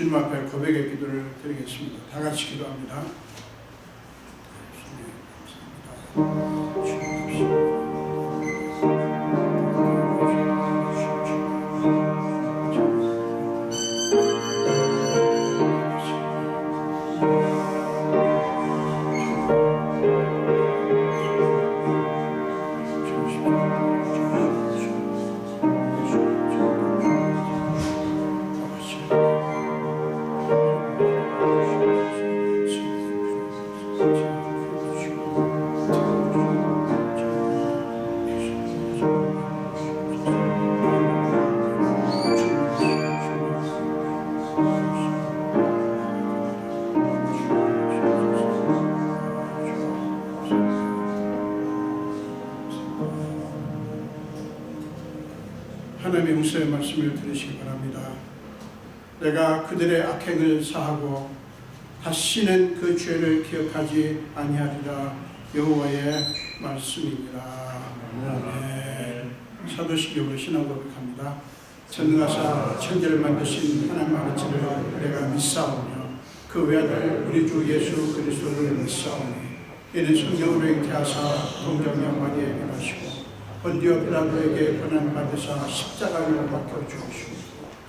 주님 앞에 고백의 기도를 드리겠습니다. 다 같이 기도합니다. 말씀을 들으시기 바랍니다. 내가 그들의 악행을 사하고 다시는 그 죄를 기억하지 아니하리라. 여호와의 말씀이니라. 아멘. 사도신경으로 신앙 고백합니다. 전능하사 천지를 만드신 하나님 아버지를 내가 믿사오며 그 외아들 우리 주 예수 그리스도를 믿사오니 이는 성령으로 잉태하사 동정녀 마리아에게 나시고 본디오 빌라도에게 고난받으사 십자가를 박혀 죽으시고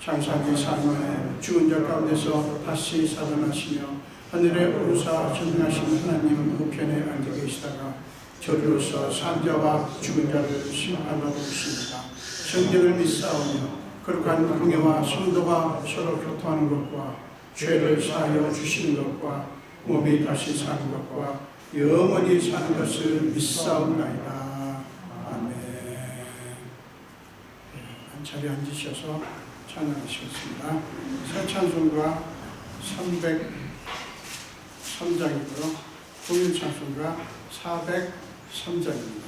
장사기 4년에 죽은 자 가운데서 다시 살아나시며 하늘에 오르사 전능하신 하나님 우편에 앉아 계시다가 저리로서 산자와 죽은 자를 심판하러 오십니다. 성령을 믿사오며 거룩한 공예와 성도가 서로 교통하는 것과 죄를 사하여 주시는 것과 몸이 다시 사는 것과 영원히 사는 것을 믿사옵나이다. 아멘. 한 자리에 앉으셔서 찬양하시겠습니다. 새 찬송가 303장이고요. 공인 찬송가 403장입니다.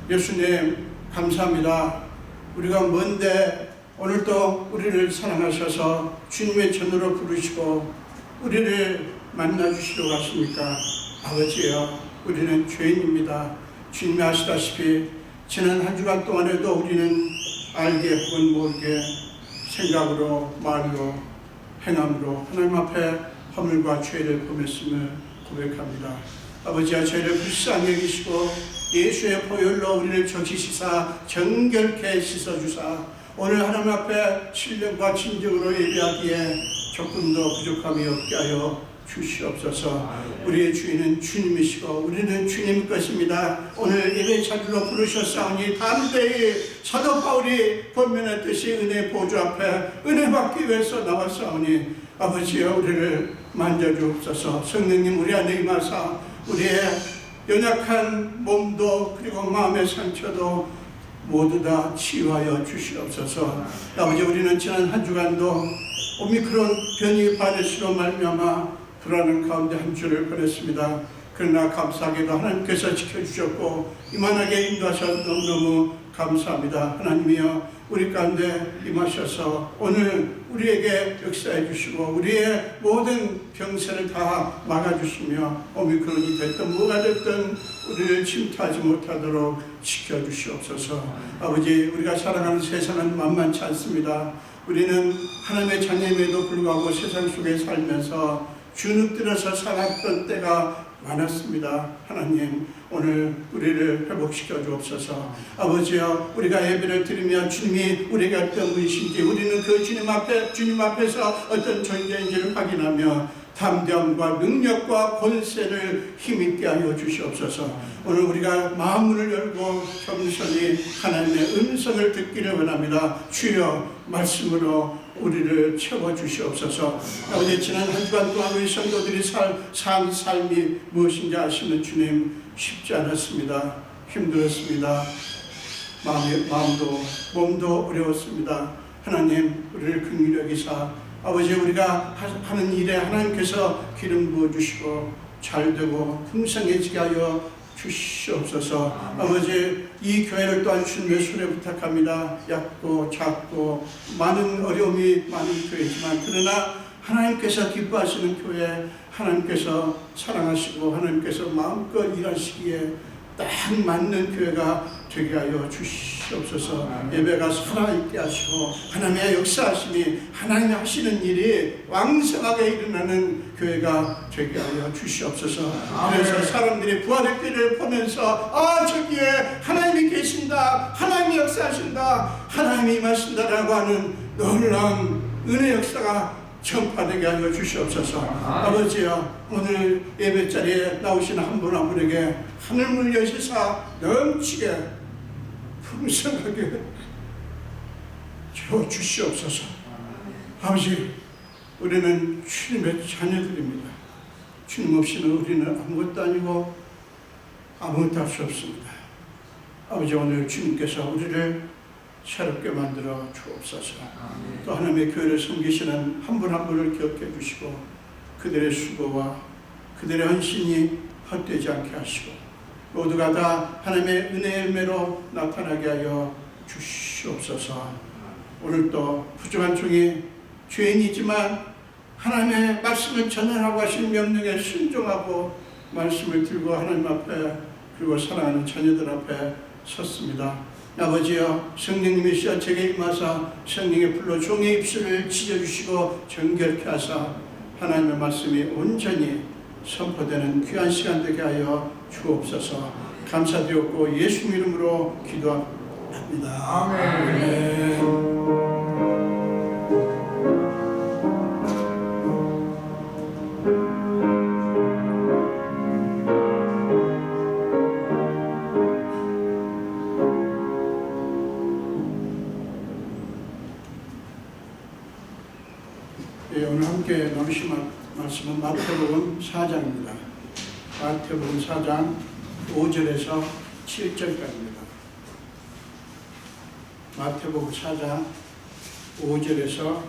예수님 감사합니다. 우리가 먼데 오늘도 우리를 사랑하셔서 주님의 전으로 부르시고 우리를 만나주시려고 하십니까? 아버지여, 우리는 죄인입니다. 주님이 아시다시피 지난 한 주간 동안에도 우리는 알게 혹은 모르게 생각으로 말로 행함으로 하나님 앞에 허물과 죄를 범했음을 고백합니다. 아버지야, 저희를 불쌍히 여기시고 예수의 보혈로 우리를 적시시사 정결케 씻어주사 오늘 하나님 앞에 신령과 진정으로 예배하기에 조금 더 부족함이 없게 하여 주시옵소서. 우리의 주인은 주님이시고 우리는 주님 것입니다. 오늘 예배 자리로 부르셨사오니 담대히 사도 바울이 권면했듯이 은혜 보좌 앞에 은혜 받기 위해서 나왔사오니 아버지여, 우리를 만져주옵소서. 성령님 우리 안에 임하사 우리의 연약한 몸도 그리고 마음의 상처도 모두 다 치유하여 주시옵소서. 아버지, 우리는 지난 한 주간도 오미크론 변이 바이러스로 말미암아 불안한 가운데 한 주를 보냈습니다. 그러나 감사하게도 하나님께서 지켜주셨고 이만하게 인도하셔서 너무너무 감사합니다. 하나님이여, 우리 가운데 임하셔서 오늘 우리에게 역사해 주시고 우리의 모든 병세를 다 막아주시며 오미크론이 됐든 뭐가 됐든 우리를 침투하지 못하도록 지켜주시옵소서. 아버지, 우리가 살아가는 세상은 만만치 않습니다. 우리는 하나님의 자녀임에도 불구하고 세상 속에 살면서 주눅들어서 살았던 때가 많았습니다. 하나님, 오늘 우리를 회복시켜 주옵소서. 아버지여, 우리가 예배를 드리며 주님이 우리에게 어떤 분이신지 우리는 그 주님 앞에서 어떤 존재인지를 확인하며 담대함과 능력과 권세를 힘있게 하여 주시옵소서. 오늘 우리가 마음문을 열고 겸손히 하나님의 음성을 듣기를 원합니다. 주여, 말씀으로 우리를 채워주시옵소서. 아버지, 지난 한 주간 동안 우리 성도들이 산 삶이 무엇인지 아시는 주님, 쉽지 않았습니다. 힘들었습니다. 마음도 몸도 어려웠습니다. 하나님, 우리를 긍휼히 여기사 아버지, 우리가 하는 일에 하나님께서 기름 부어주시고 잘되고 풍성해지게 하여 주시옵소서. 아버지, 이 교회를 또한 주님의 손에 부탁합니다. 얕고 작고 많은 어려움이 많은 교회지만 그러나 하나님께서 기뻐하시는 교회, 하나님께서 사랑하시고 하나님께서 마음껏 일하시기에 딱 맞는 교회가 되게 하여 주시옵소서. 예배가 살아있게 하시고 하나님의 역사하심이 하나님이 하시는 일이 왕성하게 일어나는 교회가 되게 하여 주시옵소서. 그래서 사람들이 부활의 길을 보면서 저기에 하나님이 계신다, 하나님이 역사하신다, 하나님이 임하신다라고 하는 놀라운 은혜 역사가 전파되게 하여 주시옵소서. 아버지여, 오늘 예배자리에 나오시는 한 분 한 분에게 하늘문 여시사 넘치게 풍성하게 채워주시옵소서. 아버지, 우리는 주님의 자녀들입니다. 주님 없이는 우리는 아무것도 아니고 아무것도 할 수 없습니다. 아버지, 오늘 주님께서 우리를 새롭게 만들어 주옵소서. 또 하나님의 교회를 섬기시는 한 분 한 분을 기억해 주시고 그들의 수고와 그들의 헌신이 헛되지 않게 하시고 모두가 다 하나님의 은혜의 열매로 나타나게 하여 주시옵소서. 오늘도 부족한 중에 죄인이지만 하나님의 말씀을 전하라고 하신 명령에 순종하고 말씀을 들고 하나님 앞에 그리고 사랑하는 자녀들 앞에 섰습니다. 아버지여, 성령님이시여 제게 임하사 성령의 불로 종의 입술을 찢어주시고 정결케 하사 하나님의 말씀이 온전히 선포되는 귀한 시간 되게 하여 주옵소서. 감사드렸고 예수 이름으로 기도합니다. 아멘. 오늘 함께 나누실 말씀은 마태복음 4장입니다. 마태복음 4장 5절에서 7절까지입니다. 마태복음 4장 5절에서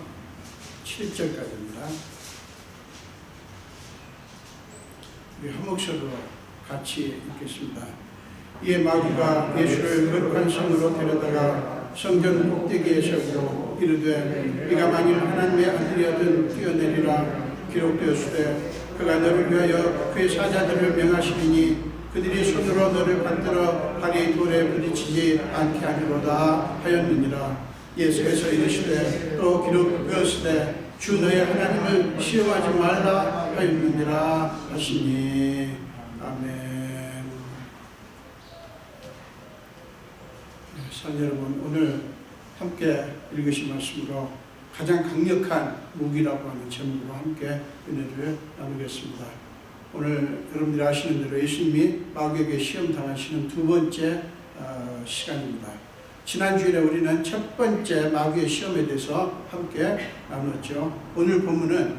7절까지입니다. 우리 한 목소리로 같이 읽겠습니다. 이에 마귀가 예수를 거룩한 성으로 데려다가 성전 꼭대기에 세우고 이르되 네가 만일 하나님의 아들이거든 뛰어내리라. 기록되었으되 그가 너를 위하여 그의 사자들을 명하시리니 그들이 손으로 너를 받들어 발이 돌에 부딪히지 않게 하리로다 하였느니라. 예수께서 이르시되 또 기록되었으되 주 너의 하나님을 시험하지 말라 하였느니라 하시니. 아멘. 사랑 여러분, 오늘 함께 읽으신 말씀으로 가장 강력한 무기라고 하는 제목으로 함께 은혜를 나누겠습니다. 오늘 여러분들이 아시는 대로 예수님이 마귀에게 시험 당하시는 두 번째 시간입니다. 지난주일에 우리는 첫 번째 마귀의 시험에 대해서 함께 나눴죠. 오늘 본문은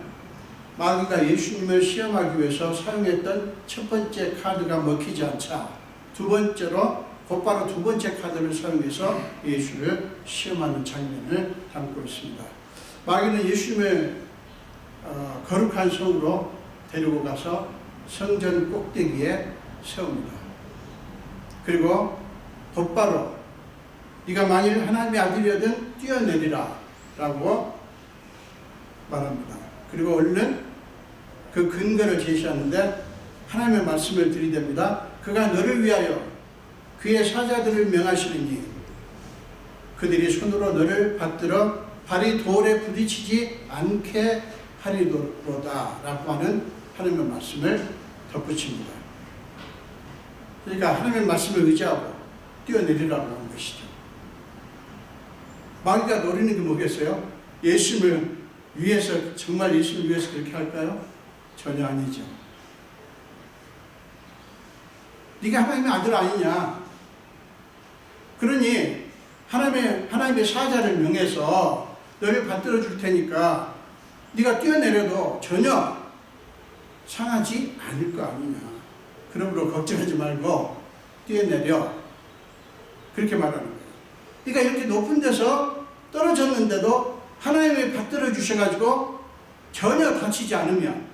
마귀가 예수님을 시험하기 위해서 사용했던 첫 번째 카드가 먹히지 않자 두 번째로 곧바로 두 번째 카드를 사용해서 예수를 시험하는 장면을 담고 있습니다. 마귀는 예수님을 거룩한 성으로 데리고 가서 성전 꼭대기에 세웁니다. 그리고 곧바로 네가 만일 하나님의 아들이거든 뛰어내리라 라고 말합니다. 그리고 얼른 그 근거를 제시하는데 하나님의 말씀을 들이댑니다. 그가 너를 위하여 그의 사자들을 명하시리니 그들이 손으로 너를 받들어 발이 돌에 부딪히지 않게 하리로다 라고 하는 하나님의 말씀을 덧붙입니다. 그러니까 하나님의 말씀을 의지하고 뛰어내리라고 하는 것이죠. 마귀가 노리는 게 뭐겠어요? 예수님을 위해서, 정말 예수님을 위해서 그렇게 할까요? 전혀 아니죠. 네가 하나님의 아들 아니냐? 그러니 하나님의 사자를 명해서 너를 받들어 줄 테니까 네가 뛰어내려도 전혀 상하지 않을 거 아니냐. 그러므로 걱정하지 말고 뛰어내려. 그렇게 말하는 거예요. 그러니까 이렇게 높은 데서 떨어졌는데도 하나님이 받들어 주셔가지고 전혀 다치지 않으면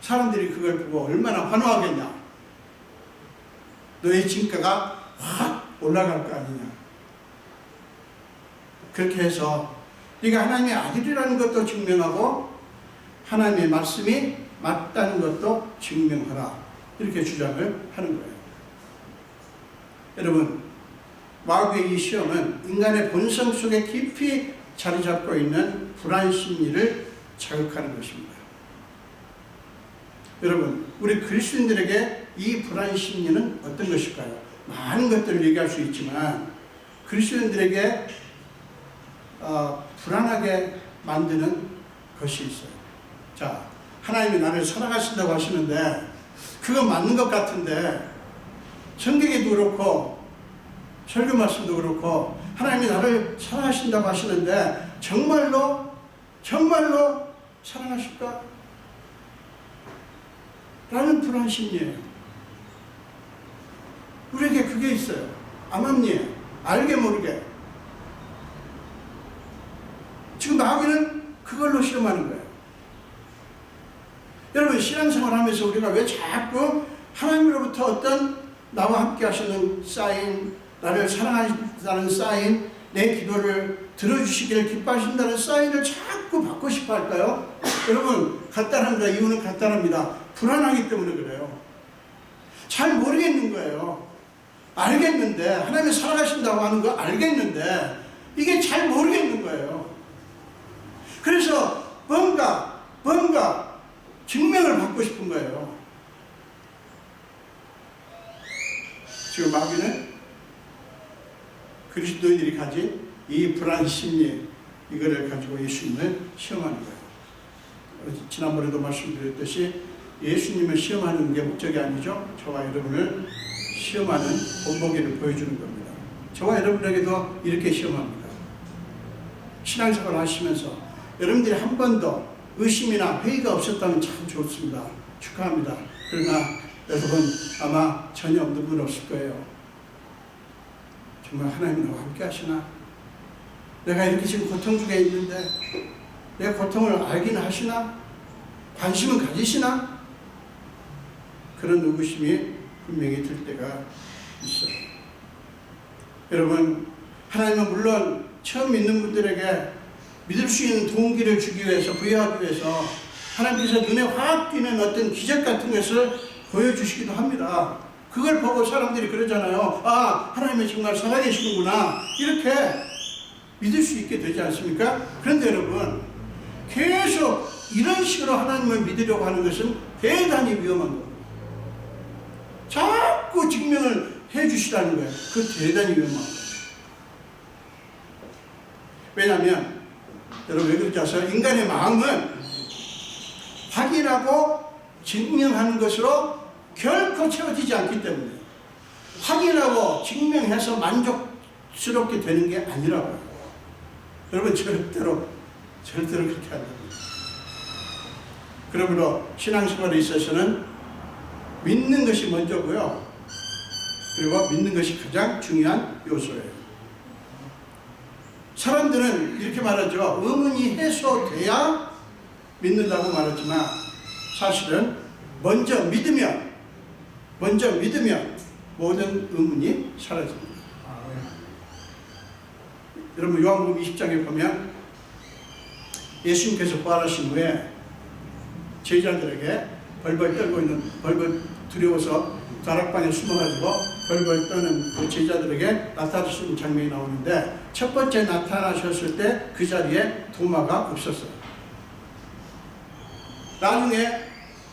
사람들이 그걸 보고 얼마나 환호하겠냐. 너의 진가가 확 올라갈 거 아니냐. 그렇게 해서 네가 하나님의 아들이라는 것도 증명하고 하나님의 말씀이 맞다는 것도 증명하라. 이렇게 주장을 하는 거예요. 여러분, 마귀의 이 시험은 인간의 본성 속에 깊이 자리 잡고 있는 불안 심리를 자극하는 것입니다. 여러분, 우리 그리스도인들에게 이 불안 심리는 어떤 것일까요? 많은 것들을 얘기할 수 있지만 그리스도인들에게 불안하게 만드는 것이 있어요. 자, 하나님이 나를 사랑하신다고 하시는데 그거 맞는 것 같은데 성경에도 그렇고 설교 말씀도 그렇고 하나님이 나를 사랑하신다고 하시는데 정말로 사랑하실까? 라는 불안 심리예요. 우리에게 그게 있어요. 암암리에 알게 모르게. 지금 마귀는 그걸로 시험하는 거예요. 여러분, 신앙생활 하면서 우리가 왜 자꾸 하나님으로부터 어떤 나와 함께 하시는 사인, 나를 사랑하신다는 사인, 내 기도를 들어주시기를 기뻐하신다는 사인을 자꾸 받고 싶어 할까요? 여러분, 간단합니다. 이유는 간단합니다. 불안하기 때문에 그래요. 잘 모르겠는 거예요. 알겠는데, 하나님이 사랑하신다고 하는 거 알겠는데 이게 잘 모르겠는 거예요. 그래서 뭔가 증명을 받고 싶은 거예요. 지금 마귀는 그리스도인들이 가진 이 불안 심리, 이거를 가지고 예수님을 시험하는 거예요. 지난번에도 말씀드렸듯이 예수님을 시험하는 게 목적이 아니죠. 저와 여러분을 시험하는 본보기를 보여주는 겁니다. 저와 여러분에게도 이렇게 시험합니다. 신앙생활 하시면서 여러분들이 한 번도 의심이나 회의가 없었다면 참 좋습니다. 축하합니다. 그러나 여러분 아마 전혀 없는 분 없을 거예요. 정말 하나님이 나와 함께 하시나? 내가 이렇게 지금 고통 중에 있는데 내 고통을 알기는 하시나? 관심은 가지시나? 그런 의구심이 분명히 들 때가 있어요. 여러분, 하나님은 물론 처음 믿는 분들에게 믿을 수 있는 동기를 주기 위해서, 부여하기 위해서 하나님께서 눈에 확 띄는 어떤 기적 같은 것을 보여주시기도 합니다. 그걸 보고 사람들이 그러잖아요. 아, 하나님이 정말 살아계시는구나. 이렇게 믿을 수 있게 되지 않습니까? 그런데 여러분, 계속 이런 식으로 하나님을 믿으려고 하는 것은 대단히 위험한 겁니다. 자꾸 증명을 해주시라는 거예요. 그 대단히 위험한 거예요. 왜냐하면 여러분, 왜 그런지 아세요? 인간의 마음은 확인하고 증명하는 것으로 결코 채워지지 않기 때문에 확인하고 증명해서 만족스럽게 되는 게 아니라고요. 여러분, 절대로 그렇게 안 됩니다. 그러므로 신앙생활에 있어서는 믿는 것이 먼저고요. 그리고 믿는 것이 가장 중요한 요소예요. 사람들은 이렇게 말하죠. 의문이 해소돼야 믿는다고 말하지만 사실은 먼저 믿으면 모든 의문이 사라집니다. 여러분 요한복음 20장에 보면 예수님께서 부활하신 후에 제자들에게 벌벌 떨고 있는, 벌벌 두려워서 다락방에 숨어가지고 벌벌 떠는 그 제자들에게 나타나시는 장면이 나오는데, 첫 번째 나타나셨을 때 그 자리에 도마가 없었어요. 나중에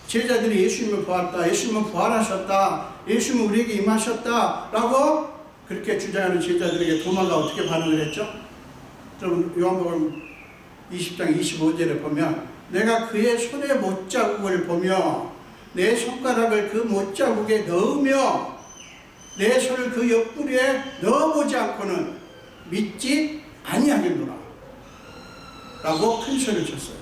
제자들이 예수님을 보았다, 예수님은 부활하셨다, 예수님은 우리에게 임하셨다 라고 그렇게 주장하는 제자들에게 도마가 어떻게 반응을 했죠? 여러분 요한복음 20장 25절에 보면 내가 그의 손의 못자국을 보며 내 손가락을 그 못자국에 넣으며 내 손을 그 옆구리에 넣어보지 않고는 믿지 아니하겠노라 라고 큰 소리를 쳤어요.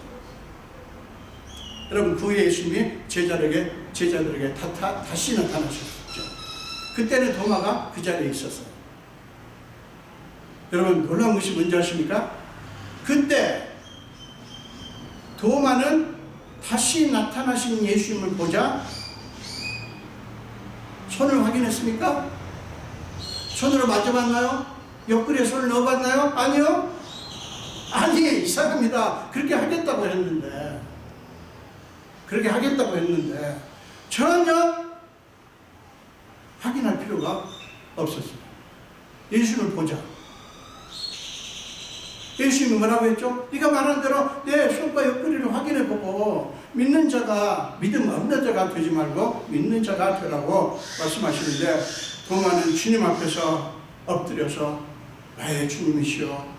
여러분 그 후에 예수님이 제자들에게 다시 나타나셨죠. 그때는 도마가 그 자리에 있었어요. 여러분 놀라운 것이 뭔지 아십니까? 그때 도마는 다시 나타나신 예수님을 보자 손을 확인했습니까? 손으로 만져봤나요? 옆구리에 손을 넣어봤나요? 아니요? 아니, 이상합니다. 그렇게 하겠다고 했는데 전혀 확인할 필요가 없었어요. 예수님을 보자. 예수님이 뭐라고 했죠? 네가 말한 대로 내 손과 옆구리를 확인해보고 믿는 자가, 믿음 없는 자가 되지 말고 믿는 자가 되라고 말씀하시는데, 도마는 주님 앞에서 엎드려서 나의 주님이시여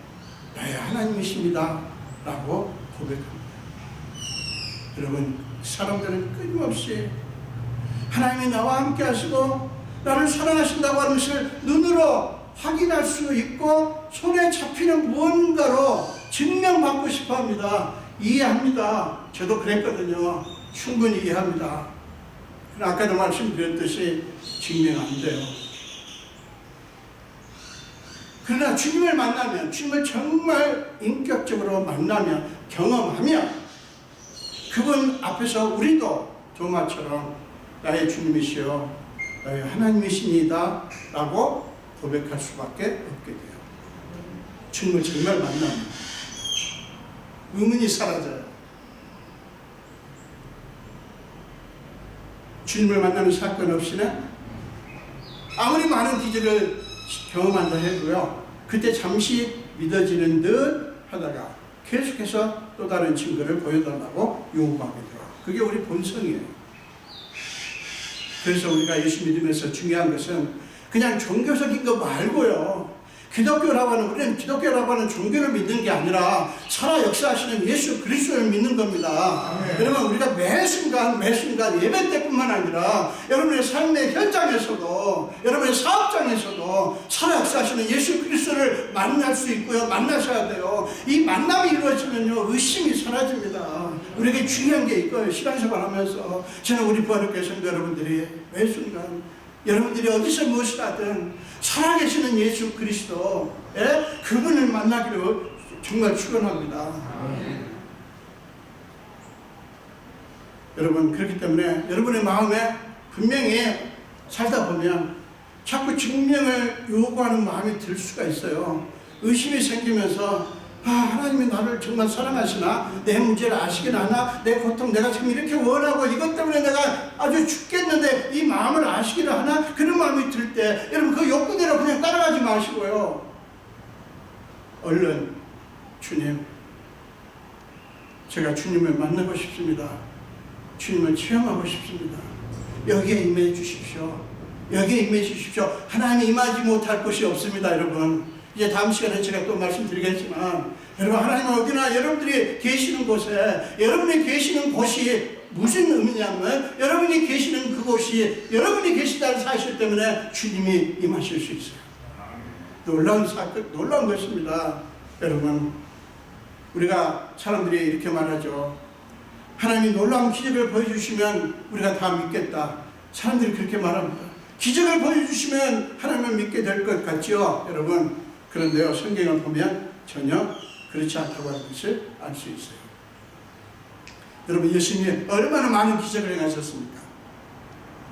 나의 하나님이십니다 라고 고백합니다. 여러분 사람들은 끊임없이 하나님이 나와 함께 하시고 나를 사랑하신다고 하는 것을 눈으로 확인할 수 있고 손에 잡히는 무언가로 증명받고 싶어 합니다. 이해합니다. 저도 그랬거든요. 충분히 이해합니다. 그러나 아까도 말씀드렸듯이 증명 안 돼요. 그러나 주님을 만나면, 주님을 정말 인격적으로 만나면, 경험하면 그분 앞에서 우리도 도마처럼 나의 주님이시여 나의 하나님이시니다 라고 고백할 수밖에 없게 돼요. 주님을 정말 만나면 의문이 사라져요. 주님을 만나는 사건 없이는 아무리 많은 기적을 경험한다 해도요, 그때 잠시 믿어지는 듯 하다가 계속해서 또 다른 증거를 보여달라고 요구하게 돼요. 그게 우리 본성이에요. 그래서 우리가 예수 믿으면서 중요한 것은 그냥 종교적인 거 말고요, 우리는 기독교라고 하는 종교를 믿는 게 아니라 살아 역사하시는 예수 그리스도를 믿는 겁니다. 여러분 우리가 매 순간 예배 때뿐만 아니라 여러분의 삶의 현장에서도, 여러분의 사업장에서도 살아 역사하시는 예수 그리스도를 만날 수 있고요, 만나셔야 돼요. 이 만남이 이루어지면요 의심이 사라집니다. 우리에게 중요한 게 이거예요. 시간생활 하면서 저는 우리 부활교회 성도 여러분들이 매 순간 여러분들이 어디서 무엇을 하든 살아계시는 예수 그리스도, 그분을 만나기를 정말 축원합니다. 여러분 그렇기 때문에 여러분의 마음에 분명히 살다 보면 자꾸 증명을 요구하는 마음이 들 수가 있어요. 의심이 생기면서 하나님이 나를 정말 사랑하시나? 내 문제를 아시긴 하나? 내 고통 내가 지금 이렇게 원하고 이것 때문에 내가 아주 죽겠는데 이 마음을 아시기를 하나? 그런 마음이 들 때 여러분 그 욕구대로 그냥 따라가지 마시고요, 얼른 주님, 제가 주님을 만나고 싶습니다. 주님을 체험하고 싶습니다. 여기에 임해 주십시오. 여기에 임해 주십시오. 하나님이 임하지 못할 곳이 없습니다. 여러분 이제 다음 시간에 제가 또 말씀드리겠지만, 여러분 하나님은 어디나 여러분들이 계시는 곳에, 여러분이 계시는 곳이 무슨 의미냐면 여러분이 계시는 그곳이 여러분이 계시다는 사실 때문에 주님이 임하실 수 있어요. 놀라운 사건, 놀라운 것입니다. 여러분 우리가 사람들이 이렇게 말하죠. 하나님이 놀라운 기적을 보여주시면 우리가 다 믿겠다. 사람들이 그렇게 말합니다. 기적을 보여주시면 하나님을 믿게 될 것 같지요, 여러분. 그런데요, 성경을 보면 전혀 그렇지 않다고 하는 것을 알 수 있어요. 여러분, 예수님이 얼마나 많은 기적을 행하셨습니까?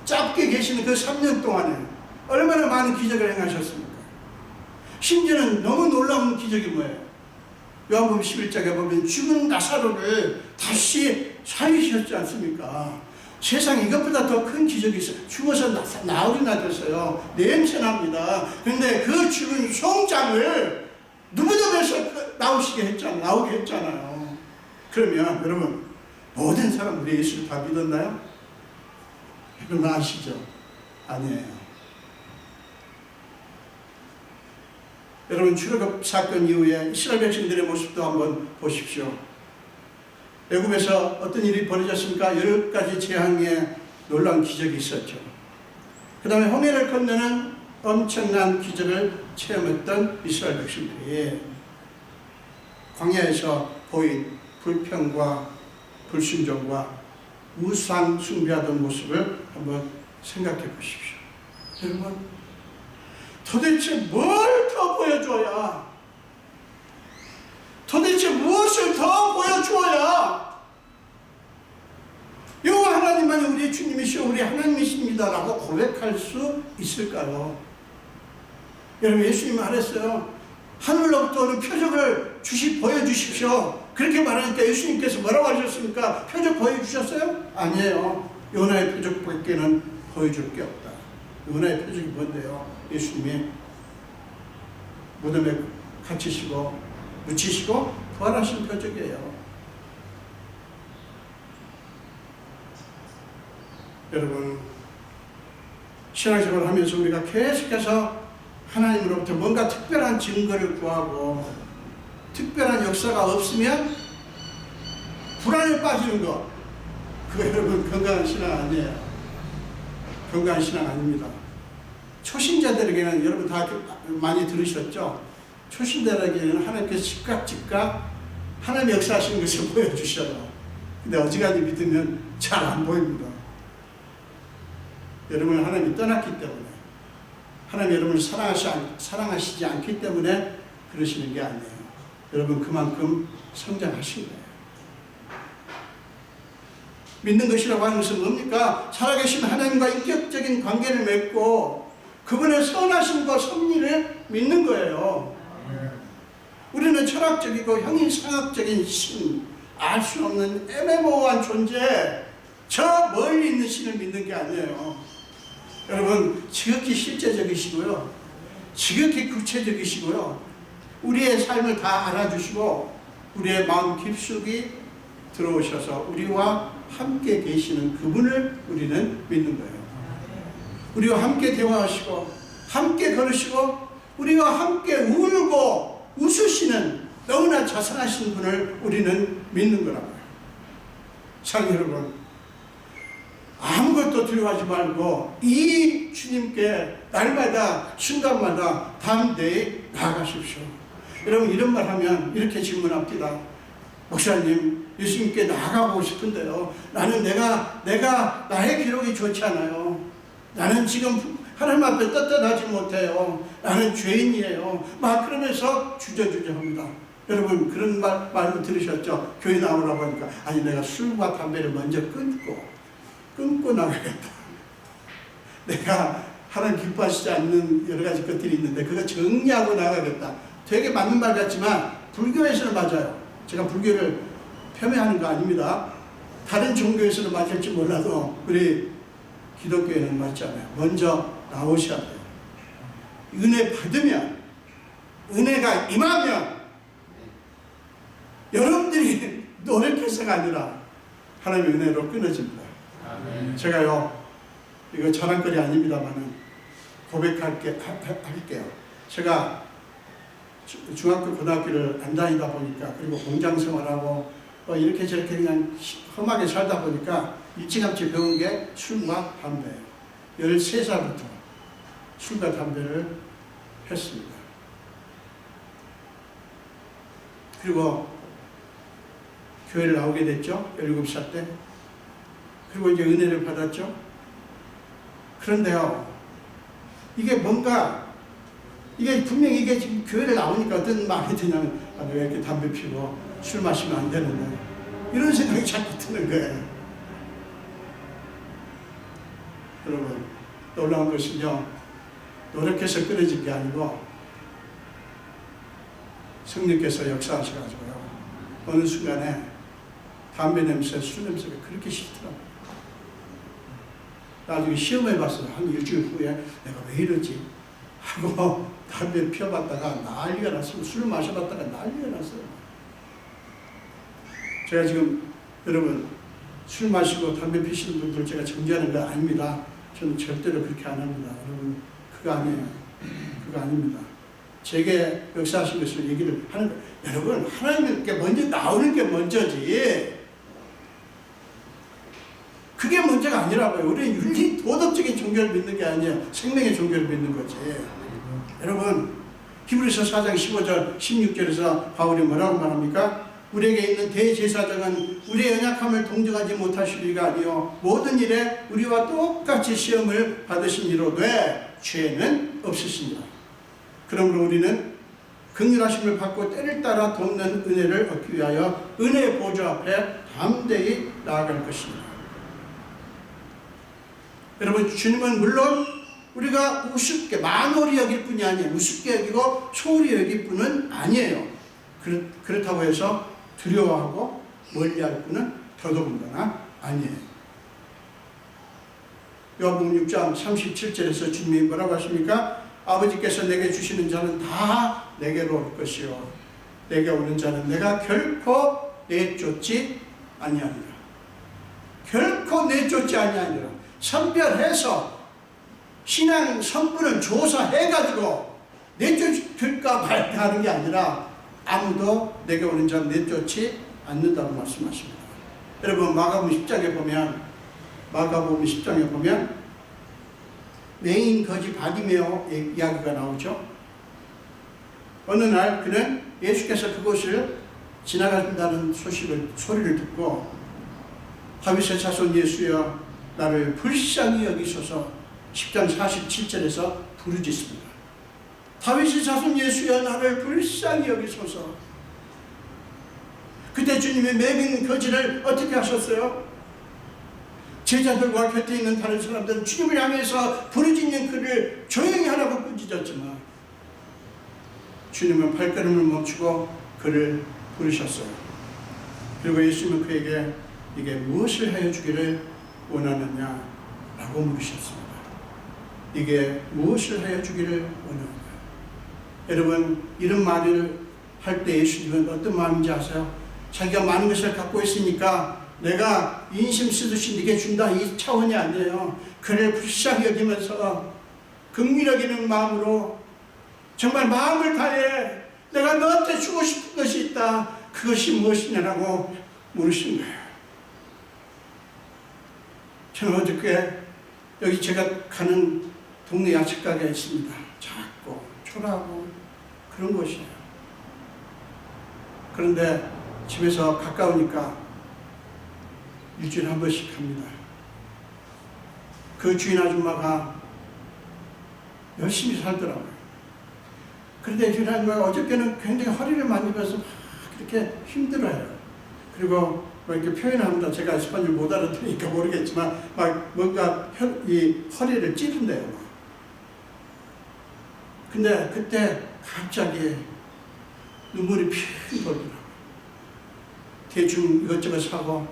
짧게 계시는 그 3년 동안에 얼마나 많은 기적을 행하셨습니까? 심지어는 너무 놀라운 기적이 뭐예요? 요한복음 11장에 보면 죽은 나사로를 다시 살리셨지 않습니까? 세상에 이것보다 더 큰 기적이 있어요. 죽어서 나흘이나 됐어요. 냄새납니다. 그런데 그 죽은 송장을 누구도 배서 나오게 했잖아요. 그러면 여러분, 모든 사람들이 예수를 다 믿었나요? 여러분 아시죠? 아니에요. 여러분, 출애굽 사건 이후에 이스라엘 백성들의 모습도 한번 보십시오. 애굽에서 어떤 일이 벌어졌습니까? 여러 가지 재앙의 놀라운 기적이 있었죠. 그 다음에 홍해를 건너는 엄청난 기적을 체험했던 이스라엘 백성들이 광야에서 보인 불평과 불순종과 우상 숭배하던 모습을 한번 생각해 보십시오. 여러분, 도대체 뭘 더 보여줘야, 도대체 무엇을 더 보여주어야 여호와 하나님만이 우리의 주님이시오, 우리 하나님이십니다 라고 고백할 수 있을까요? 여러분, 예수님은 말했어요. 하늘로부터 오는 표적을 보여주십시오. 그렇게 말하니까 예수님께서 뭐라고 하셨습니까? 표적 보여주셨어요? 아니에요. 요나의 표적밖에는 보여줄 게 없다. 요나의 표적이 뭔데요? 예수님이 무덤에 갇히시고 묻히시고 부활하신 표적이에요. 여러분, 신앙생활을 하면서 우리가 계속해서 하나님으로부터 뭔가 특별한 증거를 구하고 특별한 역사가 없으면 불안에 빠지는 것, 그거 여러분 건강한 신앙 아니에요. 건강한 신앙 아닙니다. 초신자들에게는, 여러분 다 많이 들으셨죠? 초신자들에게는 하나님께서 즉각 하나님의 역사하시는 것을 보여주셔요. 근데 어지간히 믿으면 잘 안 보입니다. 여러분을 하나님이 떠났기 때문에, 하나님이 여러분을 사랑하시지 않기 때문에 그러시는 게 아니에요. 여러분 그만큼 성장하신 거예요. 믿는 것이라고 하는 것은 뭡니까? 살아계신 하나님과 인격적인 관계를 맺고 그분의 선하심과 섭리를 믿는 거예요. 우리는 철학적이고 형이상학적인 신, 알 수 없는 애매모호한 존재, 저 멀리 있는 신을 믿는 게 아니에요. 여러분, 지극히 실제적이시고요, 지극히 구체적이시고요, 우리의 삶을 다 알아주시고 우리의 마음 깊숙이 들어오셔서 우리와 함께 계시는 그분을 우리는 믿는 거예요. 우리와 함께 대화하시고 함께 걸으시고 우리와 함께 울고 웃으시는 너무나 자상하신 분을 우리는 믿는 거라고요. 사랑하는 여러분, 아무것도 두려워하지 말고 이 주님께 날마다 순간마다 담대히 나아가십시오. 여러분, 이런 말 하면 이렇게 질문합니다. 목사님, 예수님께 나아가고 싶은데요, 나는 내가 나의 기록이 좋지 않아요. 나는 지금 하나님 앞에 떳떳하지 못해요. 나는 죄인이에요. 막 그러면서 주저주저합니다. 여러분, 그런 말도 들으셨죠? 교회 나오라고 하니까, 아니 내가 술과 담배를 먼저 끊고 나가겠다. 내가 하나님 기뻐하시지 않는 여러 가지 것들이 있는데 그거 정리하고 나가겠다. 되게 맞는 말 같지만 불교에서는 맞아요. 제가 불교를 폄훼하는 거 아닙니다. 다른 종교에서는 맞을지 몰라도 우리 기독교에는 맞잖아요. 먼저 나오셔야 돼요. 은혜 받으면, 은혜가 임하면 여러분들이 노력해서가 아니라 하나님의 은혜로 끊어집니다. 아멘. 제가요, 이거 자랑거리 아닙니다만은 고백할게요. 제가 중학교 고등학교를 안 다니다 보니까, 그리고 공장 생활하고 이렇게 저렇게 그냥 험하게 살다 보니까 일찌감치 배운 게 술과 담배예요. 13살부터 술과 담배를 했습니다. 그리고 교회를 나오게 됐죠. 17살 때. 그리고 이제 은혜를 받았죠. 그런데요, 이게 뭔가, 이게 분명히 이게 지금 교회를 나오니까 어떤 마음이 드냐면, 아, 내가 이렇게 담배 피고 술 마시면 안 되는데, 이런 생각이 자꾸 드는 거예요. 여러분, 놀라운 것은요, 노력해서 끊어진 게 아니고, 성령께서 역사하셔가지고요, 어느 순간에 담배 냄새, 술 냄새가 그렇게 싫더라고요. 나중에 시험해봤어요. 한 일주일 후에 내가 왜 이러지? 하고 담배 피워봤다가 난리가 났어요. 술을 마셔봤다가 난리가 났어요. 제가 지금 여러분 술 마시고 담배 피시는 분들 제가 정죄하는 거 아닙니다. 저는 절대로 그렇게 안 합니다. 여러분 그거 아니에요. 그거 아닙니다. 제게 역사하신 것을 얘기를 하는 거예요. 여러분 하나님께 먼저 나오는 게 먼저지. 그게 문제가 아니라고요. 우리는 윤리 도덕적인 종교를 믿는 게 아니에요. 생명의 종교를 믿는 거지. 여러분 히브리서 4장 15절 16절에서 바울이 뭐라고 말합니까? 우리에게 있는 대제사장은 우리의 연약함을 동정하지 못하실 리가 아니요 모든 일에 우리와 똑같이 시험을 받으신 이로되 죄는 없으시니라. 그러므로 우리는 긍휼하심을 받고 때를 따라 돕는 은혜를 얻기 위하여 은혜의 보좌 앞에 담대히 나아갈 것입니다. 여러분 주님은 물론 우리가 우습게 만홀히 여길 뿐이 아니에요. 우습게 여기고 소홀히 여길 뿐은 아니에요. 그렇다고 해서 두려워하고 멀리할 뿐은 더더군다나 아니에요. 요한복음 6장 37절에서 주님이 뭐라고 하십니까? 아버지께서 내게 주시는 자는 다 내게로 올 것이요 내게 오는 자는 내가 결코 내쫓지 아니하리라. 결코 내쫓지 아니하리라. 선별해서 신앙 성분을 조사해가지고 내쫓을까 말까 하는 게 아니라 아무도 내게 오는 자는 내쫓지 않는다고 말씀하십니다. 여러분 마가복음 10장에 보면 맹인 거지 바디메오 이야기가 나오죠. 어느 날 그는 예수께서 그곳을 지나간다는 소리를 듣고 다윗의 자손 예수여 나를 불쌍히 여기소서 10장 47절에서 부르짖습니다. 다윗의 자손 예수여 나를 불쌍히 여기소서. 그때 주님이 맹인 거지를 어떻게 하셨어요? 제자들과 곁에 있는 다른 사람들은 주님을 향해서 부르짖는 그를 조용히 하라고 꾸짖었지만 주님은 발걸음을 멈추고 그를 부르셨어요. 그리고 예수님은 그에게 이게 무엇을 하여 주기를 원하느냐 라고 물으셨습니다. 이게 무엇을 하여 주기를 원하느냐. 여러분 이런 말을 할 때 예수님은 어떤 마음인지 아세요? 자기가 많은 것을 갖고 있으니까 내가 인심 쓰듯이 네게 준다 이 차원이 아니에요. 그를 불쌍히 여기면서 긍휼히 여기는 마음으로 정말 마음을 다해 내가 너한테 주고 싶은 것이 있다. 그것이 무엇이냐라고 물으신 거예요. 저는 어저께 여기 제가 가는 동네 야채가게가 있습니다. 작고 초라하고 그런 곳이에요. 그런데 집에서 가까우니까 일주일에 한 번씩 갑니다. 그 주인 아줌마가 열심히 살더라고요. 그런데 주인 아줌마가 어저께는 굉장히 허리를 만지면서 막 그렇게 힘들어요. 그리고 뭐 이렇게 표현합니다. 제가 스파니엘 못 알아들으니까 모르겠지만 막 뭔가 이 허리를 찌른대요. 근데 그때 갑자기 눈물이 핑 돌더라고요. 대충 이것저것 사고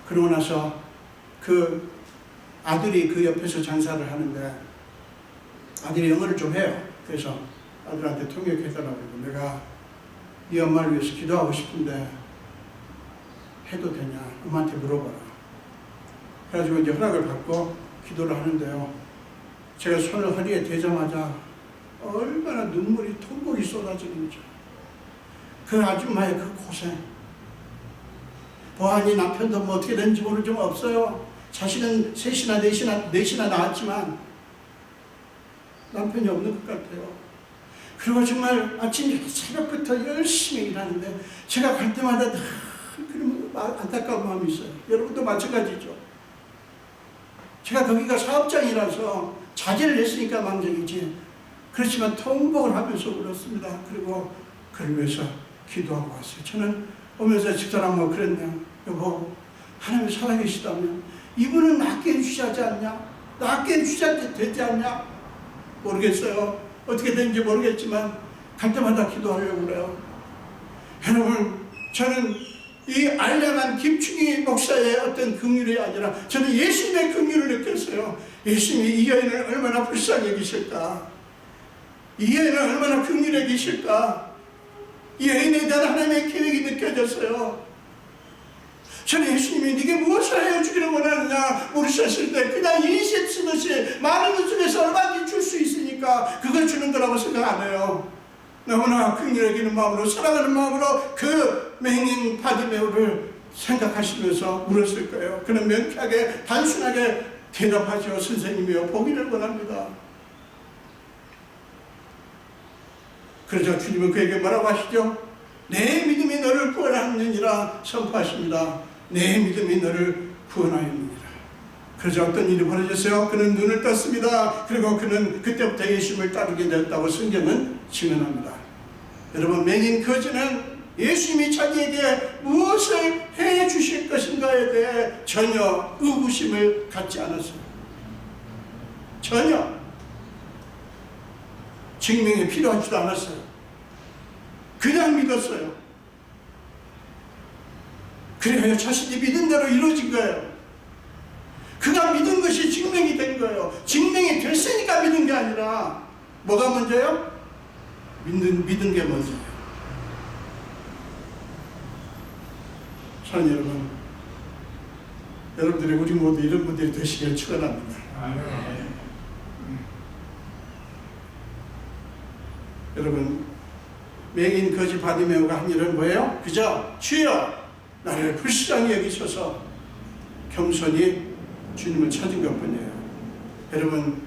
그러고 나서 그 아들이 그 옆에서 장사를 하는데 아들이 영어를 좀 해요. 그래서 아들한테 통역해달라고 내가 네 엄마를 위해서 기도하고 싶은데 해도 되냐? 엄마한테 물어봐라. 그래가지고 이제 허락을 받고 기도를 하는데요. 제가 손을 허리에 대자마자 얼마나 눈물이 통곡이 쏟아지는지. 그 아줌마의 그 고생. 보아하니 남편도 뭐 어떻게 되는지 모르지만 없어요. 자식은 넷이나 낳았지만 남편이 없는 것 같아요. 그리고 정말 아침 새벽부터 열심히 일하는데 제가 갈 때마다 그러면 안타까운 마음이 있어요. 여러분도 마찬가지죠. 제가 거기가 사업장이라서 자제를 했으니까 망정이지. 그렇지만 통곡을 하면서 울었습니다. 그리고 그를 위해서 기도하고 왔어요. 저는 오면서 집사람하고 그랬네요. 여보, 하나님 살아계시다면 이분은 낫게 해주시지 않냐? 낫게 해주시지 되지 않냐? 모르겠어요. 어떻게 되는지 모르겠지만 갈 때마다 기도하려고 그래요. 여러분, 저는 이 알량한 김충희 목사의 어떤 긍휼이 아니라 저는 예수님의 긍휼을 느꼈어요. 예수님이 이 여인을 얼마나 불쌍히 여기실까? 이 여인을 얼마나 긍휼히 여기실까? 이 여인에 대한 하나님의 계획이 느껴졌어요. 저는 예수님이 네게 무엇을 하여 주기를 원하느냐 물으셨을 때 그냥 인식 쓰듯이 많은 것 중에서 얼마든지 줄 수 있으니까 그걸 주는 거라고 생각 안 해요. 너무나 긍휼히 여기는 마음으로 사랑하는 마음으로 그 맹인 바디메오를 생각하시면서 물었을 거예요. 그는 명쾌하게 단순하게 대답하죠. 선생님이여 보기를 원합니다. 그러자 주님은 그에게 뭐라고 하시죠? 내 믿음이 너를 구원하느니라 선포하십니다. 내 믿음이 너를 구원하였느니라. 그러자 어떤 일이 벌어졌어요? 그는 눈을 떴습니다. 그리고 그는 그때부터 예수님을 따르게 되었다고 성경은 증언합니다. 여러분, 맹인 거지는 예수님이 자기에게 무엇을 해 주실 것인가에 대해 전혀 의구심을 갖지 않았어요. 전혀 증명이 필요하지도 않았어요. 그냥 믿었어요. 그래야 자신이 믿은 대로 이루어진 거예요. 그가 믿은 것이 증명이 된 거예요. 증명이 됐으니까 믿은 게 아니라 뭐가 먼저요? 믿은 게 먼저예요. 사랑하는 여러분, 여러분들이 우리 모두 이런 분들이 되시길 축원합니다. 여러분, 맹인 거지 바디메오가 한 일은 뭐예요? 그저 주여 나를 불쌍히 여기셔서 겸손히 주님을 찾은 것뿐이에요. 여러분,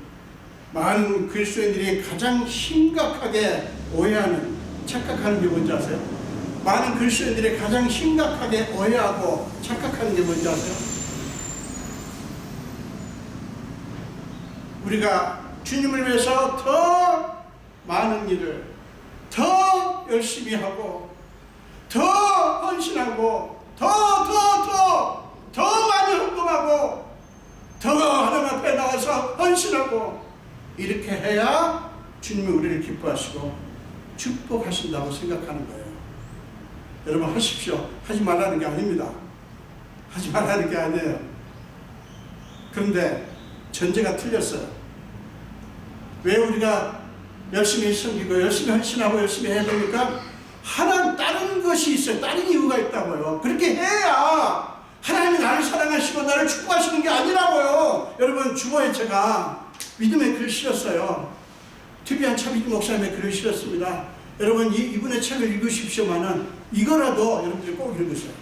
많은 그리스도인들이 가장 심각하게 오해하는, 착각하는 게 뭔지 아세요? 많은 그리스도인들이 가장 심각하게 오해하고 착각하는 게 뭔지 아세요? 우리가 주님을 위해서 더 많은 일을 더 열심히 하고 더 헌신하고 더 많이 헌금하고 더 하나님 앞에 나와서 헌신하고 이렇게 해야 주님이 우리를 기뻐하시고 축복하신다고 생각하는 거예요. 여러분, 하십시오. 하지 말라는 게 아닙니다. 하지 말라는 게 아니에요. 그런데 전제가 틀렸어요. 왜 우리가 열심히 섬기고 열심히 헌신하고 열심히 해야 됩니까? 하나님 다른 것이 있어요. 다른 이유가 있다고요. 그렇게 해야 하나님이 나를 사랑하시고 나를 축복하시는 게 아니라고요. 여러분, 주보에 제가 믿음의 글을 실었어요. 특이한 차비기 목사님의 글을 실었습니다. 여러분, 이분의 책을 읽으십시오만은 이거라도 여러분들이 꼭 읽으세요.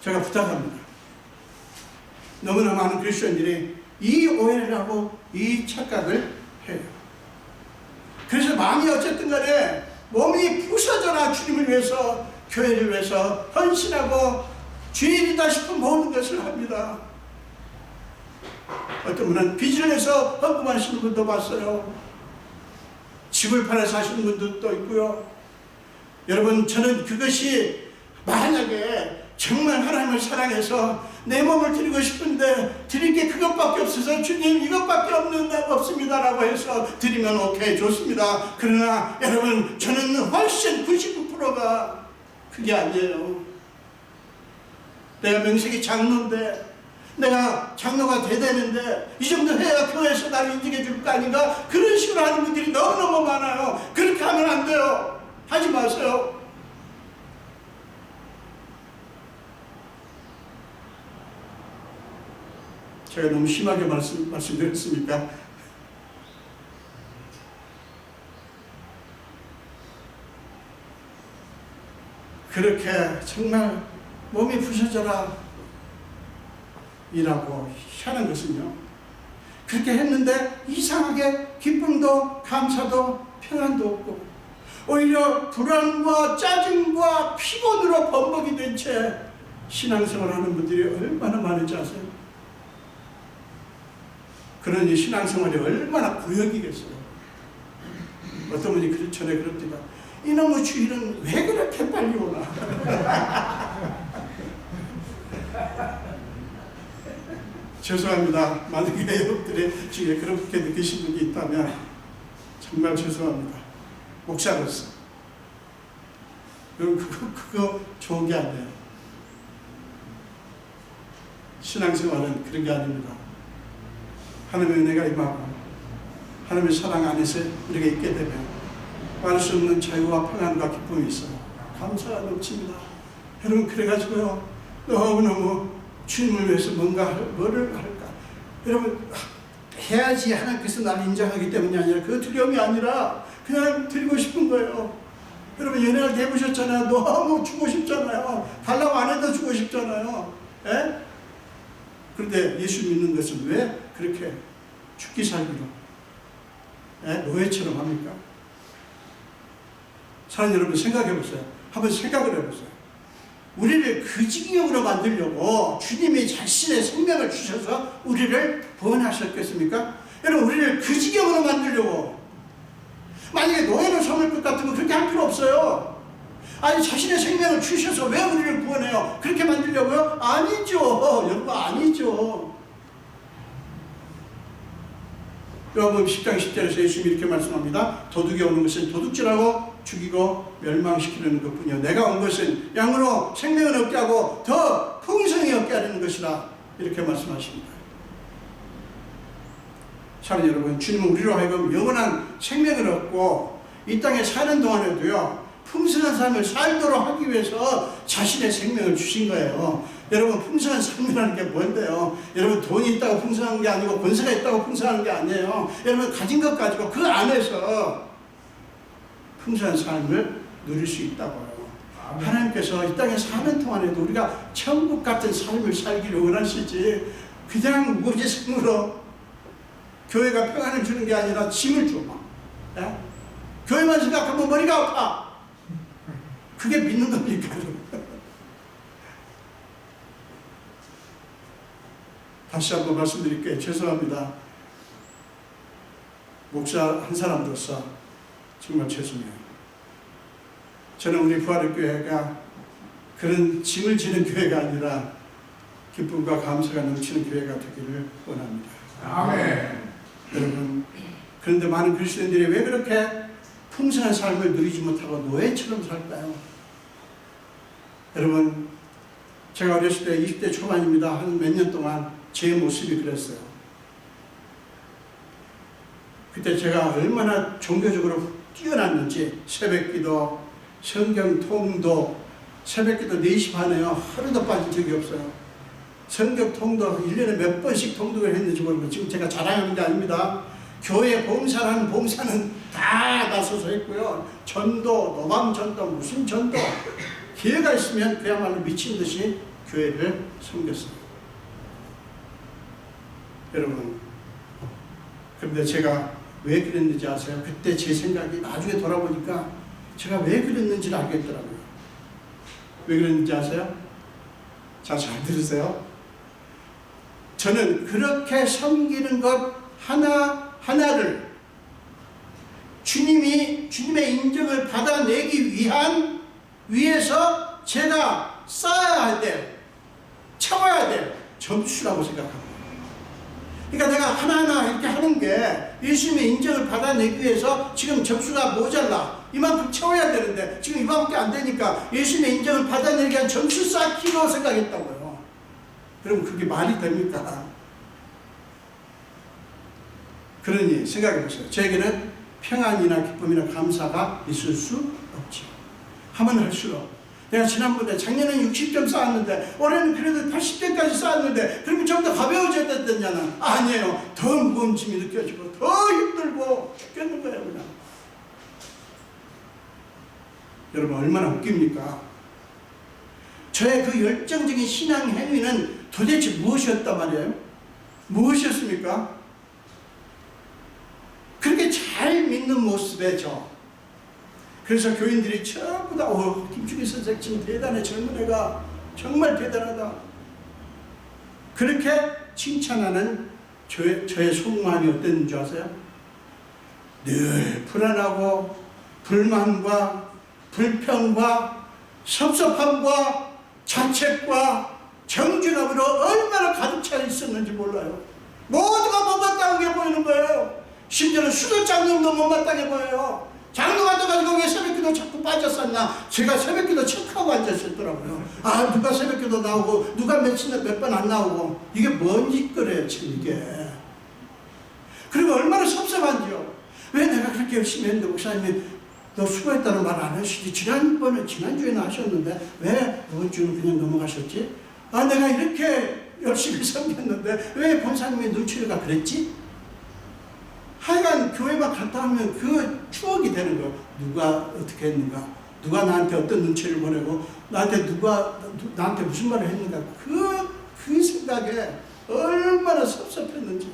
제가 부탁합니다. 너무나 많은 그리스도인들이 이 오해를 하고 이 착각을 해요. 그래서 마음이 어쨌든 간에 몸이 부서져나 주님을 위해서, 교회를 위해서 헌신하고 죄인이다 싶은 모든 것을 합니다. 어떤 분은 빚을 내서 헌금하시는 분도 봤어요. 집을 팔아 사시는 분들도 있고요. 여러분, 저는 그것이 만약에 정말 하나님을 사랑해서 내 몸을 드리고 싶은데 드릴 게 그것밖에 없어서 주님 이것밖에 없습니다 라고 해서 드리면 오케이, 좋습니다. 그러나 여러분, 저는 훨씬 99%가 그게 아니에요. 내가 명색이 장로인데, 내가 장로가 되는데 이 정도 해야 교회에서 나를 인정해 줄 거 아닌가? 그런 식으로 하는 분들이 너무너무 많아요. 그렇게 하면 안 돼요. 하지 마세요. 제가 너무 심하게 말씀드렸습니까? 그렇게 정말 몸이 부서져라 이라고 하는 것은요, 그렇게 했는데 이상하게 기쁨도 감사도 평안도 없고 오히려 불안과 짜증과 피곤으로 범벅이 된 채 신앙생활 하는 분들이 얼마나 많은지 아세요? 그러니 신앙생활이 얼마나 구역이겠어요. 어떤 분이 전에 그럽니다. 이놈의 주일은 왜 그렇게 빨리 오나? 죄송합니다. 만약에 여러분들의 중에 그렇게 느끼신 분이 있다면 정말 죄송합니다. 목사로서. 그거 좋은 게 아니에요. 신앙생활은 그런 게 아닙니다. 하나님의 은혜가 임하고 하나님의 사랑 안에서 우리가 있게 되면 말할 수 없는 자유와 평안과 기쁨이 있어요. 감사가 넘칩니다. 여러분 그래가지고요 너무너무 주님을 위해서 뭐를 할까? 여러분 해야지 하나님께서 나를 인정하기 때문이 아니라 그 두려움이 아니라 그냥 드리고 싶은 거예요. 여러분 연애를 해보셨잖아요. 너무 주고 싶잖아요. 달라고 안 해도 주고 싶잖아요. 에? 그런데 예수 믿는 것은 왜 그렇게 죽기 살기로 노예처럼 합니까? 사랑 여러분 생각해 보세요. 한번 생각을 해보세요. 우리를 그 지경으로 만들려고 주님이 자신의 생명을 주셔서 우리를 구원하셨겠습니까? 여러분 우리를 그 지경으로 만들려고 만약에 노예로 삼을 것 같으면 그렇게 할 필요 없어요. 아니 자신의 생명을 주셔서 왜 우리를 구원해요? 그렇게 만들려고요? 아니죠. 여러분 아니죠. 요한복음 10장 10절에서 예수님이 이렇게 말씀합니다. 도둑이 오는 것은 도둑질하고 죽이고 멸망시키려는 것뿐이요 내가 온 것은 양으로 생명을 얻게 하고 더 풍성히 얻게 하려는 것이라 이렇게 말씀하십니다. 사랑하는 여러분 주님은 우리로 하여금 영원한 생명을 얻고 이 땅에 사는 동안에도요 풍성한 삶을 살도록 하기 위해서 자신의 생명을 주신 거예요. 여러분 풍성한 삶이라는 게 뭔데요? 여러분 돈이 있다고 풍성한 게 아니고 권세가 있다고 풍성한 게 아니에요. 여러분 가진 것 가지고 그 안에서 풍성한 삶을 누릴 수 있다고요. 하나님께서 이 땅에 사는 동안에도 우리가 천국 같은 삶을 살기를 원하시지 그냥 무지성으로 교회가 평안을 주는 게 아니라 짐을 줘. 교회만 생각하면 머리가 아파. 그게 믿는 겁니까? 다시 한번 말씀드릴게요. 죄송합니다. 목사 한 사람으로서 정말 죄송해요. 저는 우리 부활의 교회가 그런 짐을 지는 교회가 아니라 기쁨과 감사가 넘치는 교회가 되기를 원합니다. 아멘. 여러분 그런데 많은 그리스도인들이 왜 그렇게 풍성한 삶을 누리지 못하고 노예처럼 살까요? 여러분 제가 어렸을 때 20대 초반입니다. 한 몇 년 동안 제 모습이 그랬어요. 그때 제가 얼마나 종교적으로 뛰어났는지 새벽기도, 성경 통도, 새벽기도 4시 반에요. 하루도 빠진 적이 없어요. 성경 통도 1년에 몇 번씩 통독을 했는지 모르고 지금 제가 자랑하는 게 아닙니다. 교회 봉사라는 봉사는 다 나서서 했고요. 전도, 노방전도, 무슨 전도 기회가 있으면 그야말로 미친 듯이 교회를 섬겼어요. 여러분 그런데 제가 왜 그랬는지 아세요? 그때 제 생각이 나중에 돌아보니까 제가 왜 그랬는지를 알겠더라고요. 왜 그랬는지 아세요? 자, 잘 들으세요. 저는 그렇게 섬기는 것 하나하나를 주님의 인정을 받아내기 위해서 제가 쌓아야 될, 채워야 될 점수라고 생각합니다. 그러니까 내가 하나하나 이렇게 하는 게 예수님의 인정을 받아내기 위해서 지금 점수가 모자라. 이만큼 채워야 되는데 지금 이만큼밖에 안 되니까 예수님의 인정을 받아내기 위한 점수 쌓기로 생각했다고요. 그럼 그게 말이 됩니까? 그러니 생각해 보세요. 저에게는 평안이나 기쁨이나 감사가 있을 수 없죠. 하면 할수록 내가 지난번에 작년에는 60점 쌓았는데 올해는 그래도 80점까지 쌓았는데 그러면 좀 더 가벼워져야 됐느냐는 아니에요. 더 무거운 짐이 느껴지고 더 힘들고 죽겠는 거예요. 그냥 여러분 얼마나 웃깁니까? 저의 그 열정적인 신앙 행위는 도대체 무엇이었단 말이에요? 무엇이었습니까? 그렇게 잘 믿는 모습에 그래서 교인들이 전부 다 김충기 선생 대단해, 젊은 애가 정말 대단하다, 그렇게 칭찬하는 저의 속마음이 어땠는 줄 아세요? 늘 불안하고 불만과 불평과 섭섭함과 자책과 정죄감으로 얼마나 가득 차 있었는지 몰라요. 모두가 못마땅하게 보이는 거예요. 심지어는 수도 장로도 못마땅해 보여요. 장로가 돼가지고 왜 새벽기도 자꾸 빠졌었나? 제가 새벽기도 체크하고 앉았었더라고요. 아, 누가 새벽기도 나오고 누가 며칠 몇 번 안 나오고, 이게 뭔 짓거래요 참 이게. 그리고 얼마나 섭섭한지요. 왜 내가 그렇게 열심히 했는데 목사님이 너 수고했다는 말 안 하시지? 지난주에는 하셨는데 왜 이번 주는 그냥 넘어가셨지? 아, 내가 이렇게 열심히 섬겼는데 왜 권사님의 눈치가 그랬지? 하여간 교회만 갔다 하면 그 추억이 되는 거예요. 누가 어떻게 했는가, 누가 나한테 어떤 눈치를 보내고 나한테 무슨 말을 했는가, 그 생각에 얼마나 섭섭했는지.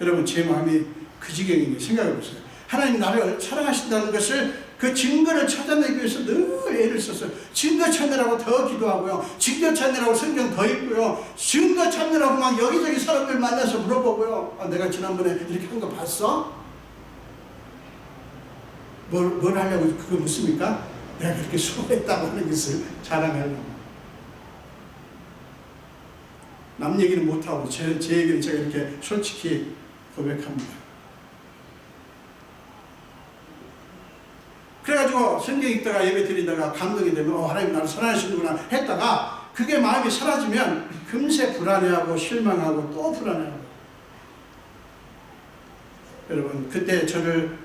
여러분, 제 마음이 그 지경인 게 생각해 보세요. 하나님 나를 사랑하신다는 것을, 그 증거를 찾아내기 위해서 늘 애를 썼어요. 증거 찾느라고 더 기도하고요, 증거 찾느라고 성경 더 읽고요, 증거 찾느라고 막 여기저기 사람들 만나서 물어보고요. 아, 내가 지난번에 이렇게 한 거 봤어? 뭘 하려고 그거 묻습니까? 내가 그렇게 수고했다고 하는 것을 자랑하려고. 남 얘기는 못하고 제 얘기는 제가 이렇게 솔직히 고백합니다. 그래가지고 성경 읽다가 예배 드리다가 감동이 되면 하나님 나를 사랑하시는구나 했다가 그게 마음이 사라지면 금세 불안해하고 실망하고 또 불안해하고. 여러분, 그때 저를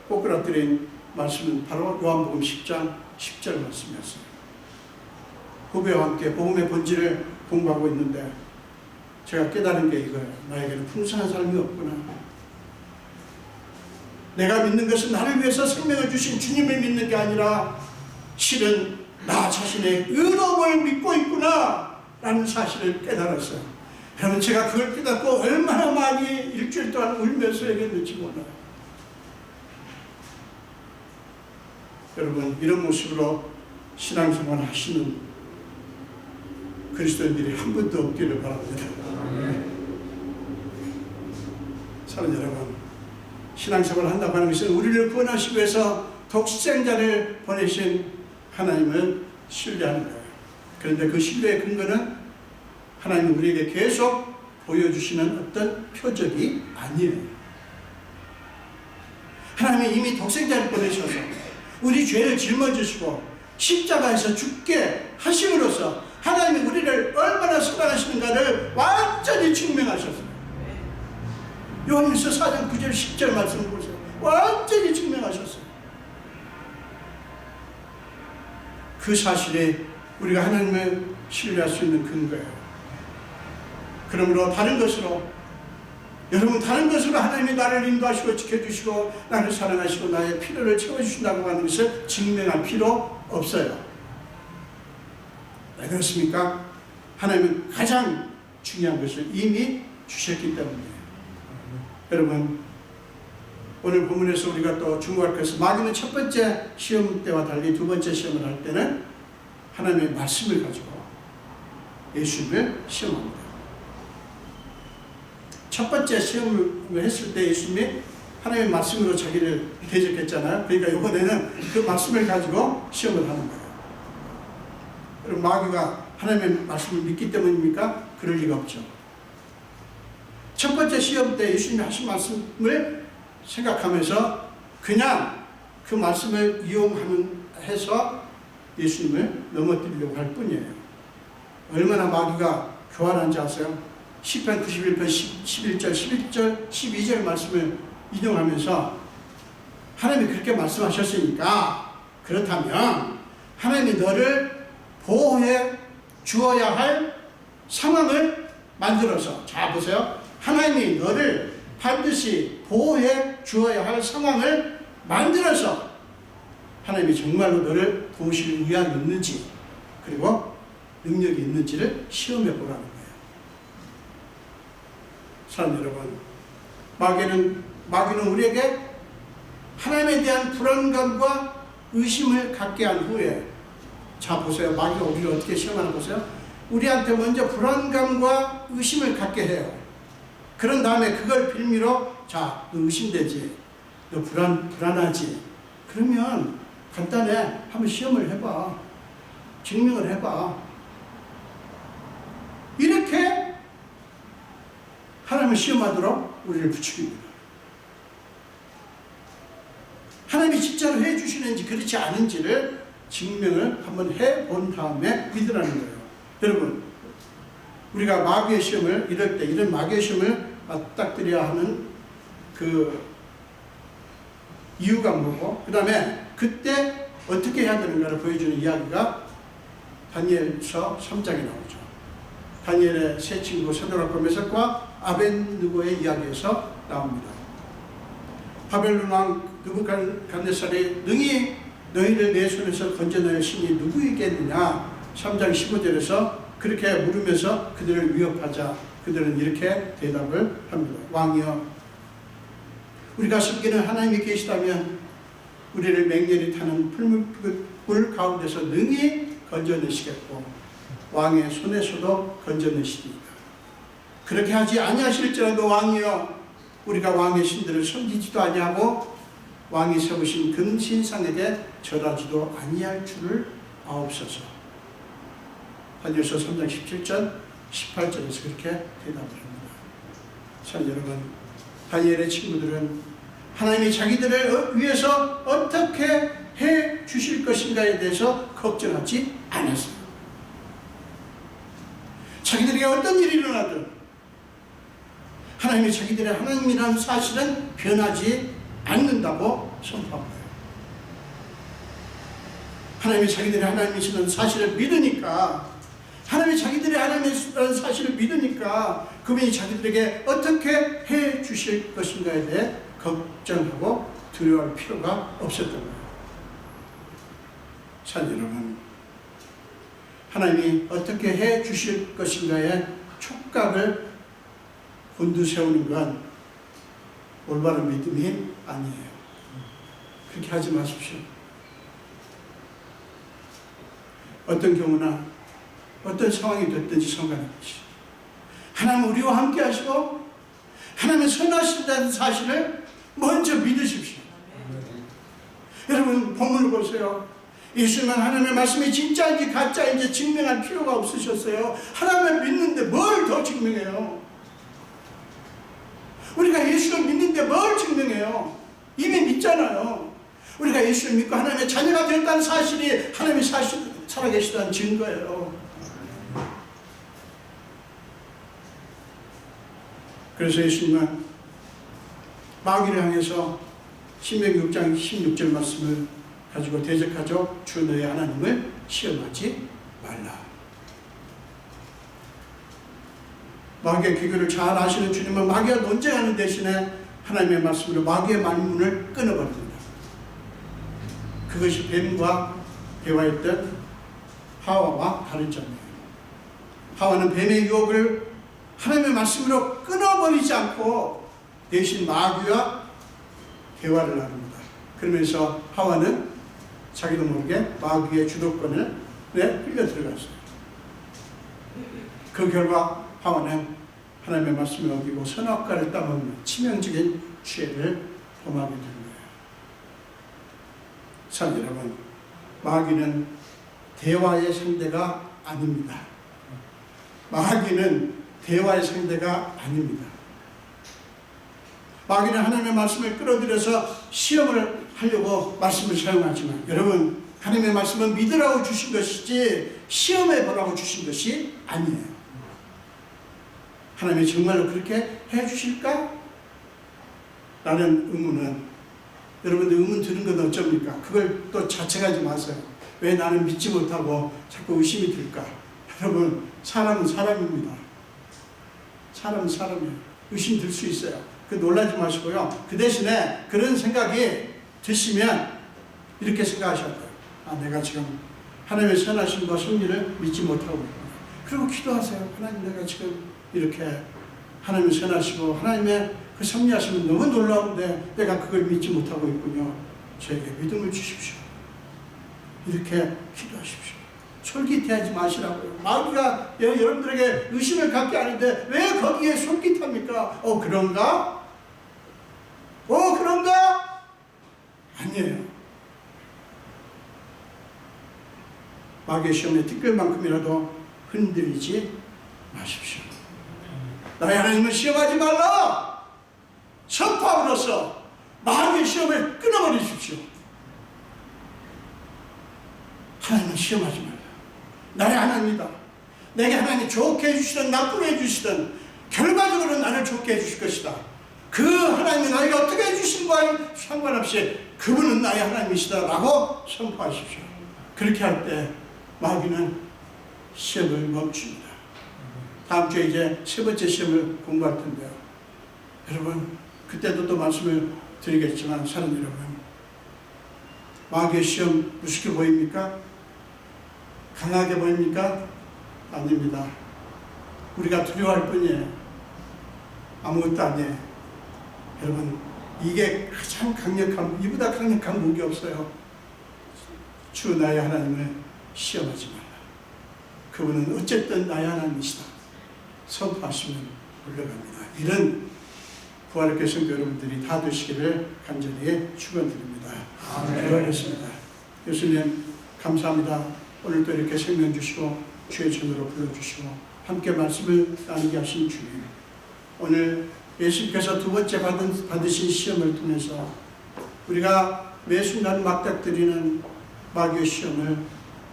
꼬꾸라뜨린 말씀은 바로 요한복음 10장 10절 말씀이었어요. 후배와 함께 복음의 본질을 공부하고 있는데 제가 깨달은 게 이거예요. 나에게는 풍성한 삶이 없구나. 내가 믿는 것은 나를 위해서 생명을 주신 주님을 믿는 게 아니라 실은 나 자신의 의로움을 믿고 있구나 라는 사실을 깨달았어요. 여러분, 제가 그걸 깨닫고 얼마나 많이 일주일 동안 울면서 얘기했는지 몰라요. 여러분, 이런 모습으로 신앙생활 하시는 그리스도인들이 한 분도 없기를 바랍니다. 사랑하는 여러분, 신앙생활을 한다고 하는 것은 우리를 구원하시기 위해서 독생자를 보내신 하나님을 신뢰하는 거예요. 그런데 그 신뢰의 근거는 하나님은 우리에게 계속 보여주시는 어떤 표적이 아니에요. 하나님이 이미 독생자를 보내셔서 우리 죄를 짊어지시고 십자가에서 죽게 하심으로써 하나님이 우리를 얼마나 사랑하시는가를 완전히 증명하셨어요. 요한일서 4장 9절 10절 말씀을 보세요. 완전히 증명하셨어요. 그 사실이 우리가 하나님을 신뢰할 수 있는 근거예요. 그러므로 다른 것으로, 여러분, 다른 것으로 하나님이 나를 인도하시고 지켜주시고 나를 사랑하시고 나의 필요를 채워주신다고 하는 것을 증명할 필요 없어요. 왜 그렇습니까? 하나님은 가장 중요한 것을 이미 주셨기 때문이에요. 여러분, 오늘 본문에서 우리가 또 주목할 것은, 마귀는 첫 번째 시험 때와 달리 두 번째 시험을 할 때는 하나님의 말씀을 가지고 예수님을 시험합니다. 첫 번째 시험을 했을 때 예수님이 하나님의 말씀으로 자기를 대적했잖아요. 그러니까 이번에는 그 말씀을 가지고 시험을 하는 거예요. 그럼 마귀가 하나님의 말씀을 믿기 때문입니까? 그럴 리가 없죠. 첫 번째 시험 때 예수님이 하신 말씀을 생각하면서 그냥 그 말씀을 이용해서 예수님을 넘어뜨리려고 할 뿐이에요. 얼마나 마귀가 교활한지 아세요? 시편 91편 11절, 11절, 12절 말씀을 인용하면서 하나님이 그렇게 말씀하셨으니까 그렇다면 하나님이 너를 보호해 주어야 할 상황을 만들어서, 자 보세요. 하나님이 너를 반드시 보호해 주어야 할 상황을 만들어서 하나님이 정말로 너를 도우실 의향이 있는지, 그리고 능력이 있는지를 시험해 보라는 거예요. 사랑하는 여러분, 마귀는 우리에게 하나님에 대한 불안감과 의심을 갖게 한 후에, 자 보세요. 마귀가 우리를 어떻게 시험하나 보세요. 우리한테 먼저 불안감과 의심을 갖게 해요. 그런 다음에 그걸 빌미로, 자, 너 의심되지, 너 불안하지, 그러면 간단해, 한번 시험을 해봐, 증명을 해봐. 이렇게 하나님을 시험하도록 우리를 부추깁니다. 하나님이 진짜로 해주시는지 그렇지 않은지를 증명을 한번 해본 다음에 믿으라는 거예요. 여러분, 우리가 마귀의 시험을, 이럴 때 이런 마귀의 시험을 맞닥뜨려야 하는 그 이유가 뭐고, 그 다음에 그때 어떻게 해야 되는가를 보여주는 이야기가 다니엘서 3장에 나오죠. 다니엘의 세 친구 서드락과 메삭과 아벤느고의 이야기에서 나옵니다. 바벨론 왕 느부갓네살이 능히 너희를 내 손에서 건져낼 신이 누구이겠느냐, 3장 15절에서 그렇게 물으면서 그들을 위협하자 그들은 이렇게 대답을 합니다. 왕이여, 우리가 섬기는 하나님이 계시다면 우리를 맹렬히 타는 불 가운데서 능히 건져내시겠고 왕의 손에서도 건져내시리이다. 그렇게 하지 아니하실지라도 왕이여, 우리가 왕의 신들을 섬기지도 아니하고 왕이 세우신 금신상에게 절하지도 아니할 줄을 아옵소서. 다니엘서 3장 17절 18절에서 그렇게 대답을 합니다. 자, 여러분, 다니엘의 친구들은 하나님이 자기들을 위해서 어떻게 해 주실 것인가에 대해서 걱정하지 않았어요. 자기들에게 어떤 일이 일어나든 하나님이 자기들의 하나님이라는 사실은 변하지 않는다고 선포한 거예요. 하나님이 자기들의 하나님이시라는 사실을 믿으니까, 하나님이 자기들의 하나님이라는 사실을 믿으니까 그분이 자기들에게 어떻게 해 주실 것인가에 대해 걱정하고 두려워할 필요가 없었던 거예요. 자, 여러분, 하나님이 어떻게 해 주실 것인가에 촉각을 곤두세우는 건 올바른 믿음이 아니에요. 그렇게 하지 마십시오. 어떤 경우나 어떤 상황이 됐든지 상관없이 하나님 우리와 함께 하시고 하나님의 선하신다는 사실을 먼저 믿으십시오. 여러분, 본문을 보세요. 예수님은 하나님의 말씀이 진짜인지 가짜인지 증명할 필요가 없으셨어요. 하나님을 믿는데 뭘 더 증명해요? 우리가 예수를 믿는데 뭘 증명해요? 이미 믿잖아요. 우리가 예수를 믿고 하나님의 자녀가 됐다는 사실이 하나님이 살아계시다는 증거예요. 그래서 예수님은 마귀를 향해서 신명기 6장 16절 말씀을 가지고 대적하죠. 주 너의 하나님을 시험하지 말라. 마귀의 기교를 잘 아시는 주님은 마귀와 논쟁하는 대신에 하나님의 말씀으로 마귀의 말문을 끊어버립니다. 그것이 뱀과 대화했던 하와와 다른 점이에요. 하와는 뱀의 유혹을 하나님의 말씀으로 끊어버리지 않고 대신 마귀와 대화를 나눕니다. 그러면서 하와는 자기도 모르게 마귀의 주도권에 끌려 들어갔어요. 그 결과 하와는 하나님의 말씀을 어기고 선악과를 따먹는 치명적인 죄를 범하게 된 거예요. 자, 여러분, 마귀는 대화의 상대가 아닙니다. 마귀는 대화의 상대가 아닙니다. 마귀는 하나님의 말씀을 끌어들여서 시험을 하려고 말씀을 사용하지만, 여러분, 하나님의 말씀은 믿으라고 주신 것이지 시험해 보라고 주신 것이 아니에요. 하나님이 정말로 그렇게 해주실까? 라는 의문은, 여러분들 의문 드는 건 어쩝니까? 그걸 또 자책하지 마세요. 왜 나는 믿지 못하고 자꾸 의심이 들까? 여러분, 사람은 사람입니다. 사람은 사람이에요. 의심 들 수 있어요. 그 놀라지 마시고요. 그 대신에 그런 생각이 드시면 이렇게 생각하셔야 돼요. 아, 내가 지금 하나님의 선하심과 섭리를 믿지 못하고 있구나. 그리고 기도하세요. 하나님, 내가 지금 이렇게 하나님의 선하시고 하나님의 그 섭리하심은 너무 놀라운데 내가 그걸 믿지 못하고 있군요. 저에게 믿음을 주십시오. 이렇게 기도하십시오. 솔깃해하지 마시라고요. 마귀가 여러분들에게 의심을 갖게 하는데 왜 거기에 솔깃합니까? 그런가? 그런가? 아니에요. 마귀의 시험에 티끌만큼이라도 흔들리지 마십시오. 나의 하나님을 시험하지 말라! 선포함으로써 마귀의 시험을 끊어버리십시오. 하나님을 시험하지 말라. 나의 하나님이다. 내게 하나님이 좋게 해주시든 나쁘게 해주시든 결과적으로 나를 좋게 해주실 것이다. 그 하나님이 나에게 어떻게 해주신과는 상관없이 그분은 나의 하나님이시다 라고 선포하십시오. 그렇게 할 때 마귀는 시험을 멈춥니다. 다음 주에 이제 세 번째 시험을 공부할 텐데요. 여러분, 그때도 또 말씀을 드리겠지만 사랑하는 여러분, 마귀의 시험 무섭게 보입니까? 강하게 보입니까? 아닙니다. 우리가 두려워할 뿐이에요. 아무것도 아니에요. 여러분, 이게 가장 강력한, 이보다 강력한 무기 없어요. 주 나의 하나님을 시험하지 말라. 그분은 어쨌든 나의 하나님이시다. 선포하시면 물러갑니다. 이런 부활의 성도 여러분들이 다 되시기를 간절히 축원드립니다. 기도하겠습니다. 예수님 감사합니다. 오늘도 이렇게 생명 주시고 주의 전으로 불러주시고 함께 말씀을 나누게 하신 주님, 오늘 예수님께서 두 번째 받으신 시험을 통해서 우리가 매 순간 맞닥뜨리는 마귀의 시험을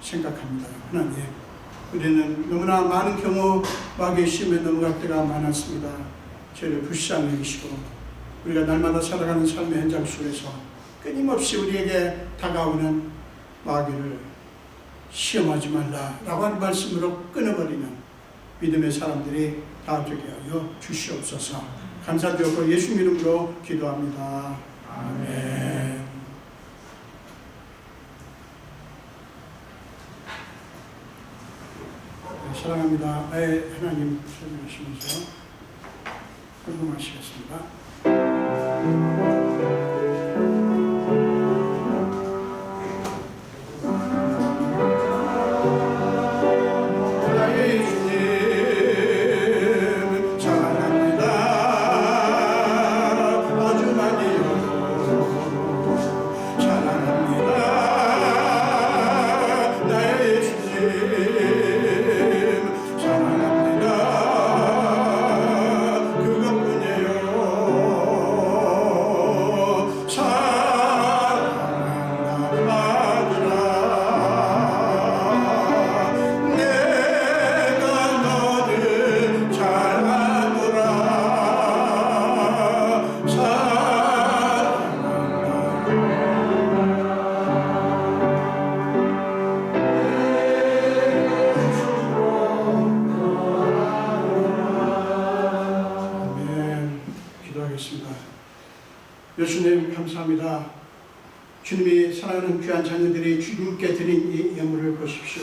생각합니다. 하나님, 우리는 너무나 많은 경우 마귀의 시험에 넘어갈 때가 많았습니다. 저희를 불쌍히 여기시고 우리가 날마다 살아가는 삶의 현장 속에서 끊임없이 우리에게 다가오는 마귀를 시험하지 말라라고 하는 말씀으로 끊어버리는 믿음의 사람들이 다 되게 하여 주시옵소서. 감사드리고 예수 이름으로 기도합니다. 아멘. 사랑합니다. 하나님 설명하시면서 궁금하시겠습니다. 예수님 감사합니다. 주님이 사랑하는 귀한 자녀들이 주님께 드린 이 예물을 보십시오.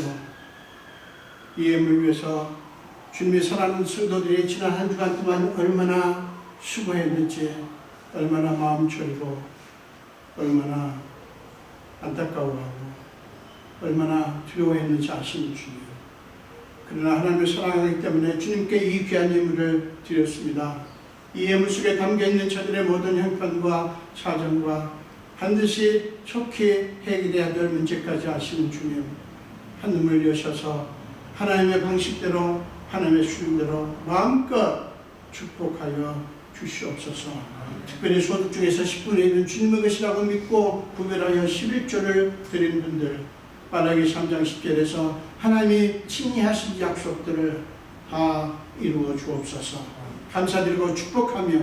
이 예물을 위해서 주님이 사랑하는 성도들이 지난 한 주간 동안 얼마나 수고했는지, 얼마나 마음 졸이고 얼마나 안타까워하고 얼마나 두려워했는지 아시는 주님. 그러나 하나님을 사랑하기 때문에 주님께 이 귀한 예물을 드렸습니다. 이 예물 속에 담겨있는 저들의 모든 형편과 사정과 반드시 속히 해결해야 될 문제까지 아시는 주님, 한눈을 여셔서 하나님의 방식대로 하나님의 수준대로 마음껏 축복하여 주시옵소서. 특별히 소득 중에서 10분의 1은 주님의 것이라고 믿고 구별하여 11조를 드린 분들, 말라기 3장 10절에서 하나님이 친히 하신 약속들을 다 이루어 주옵소서. 감사드리고 축복하며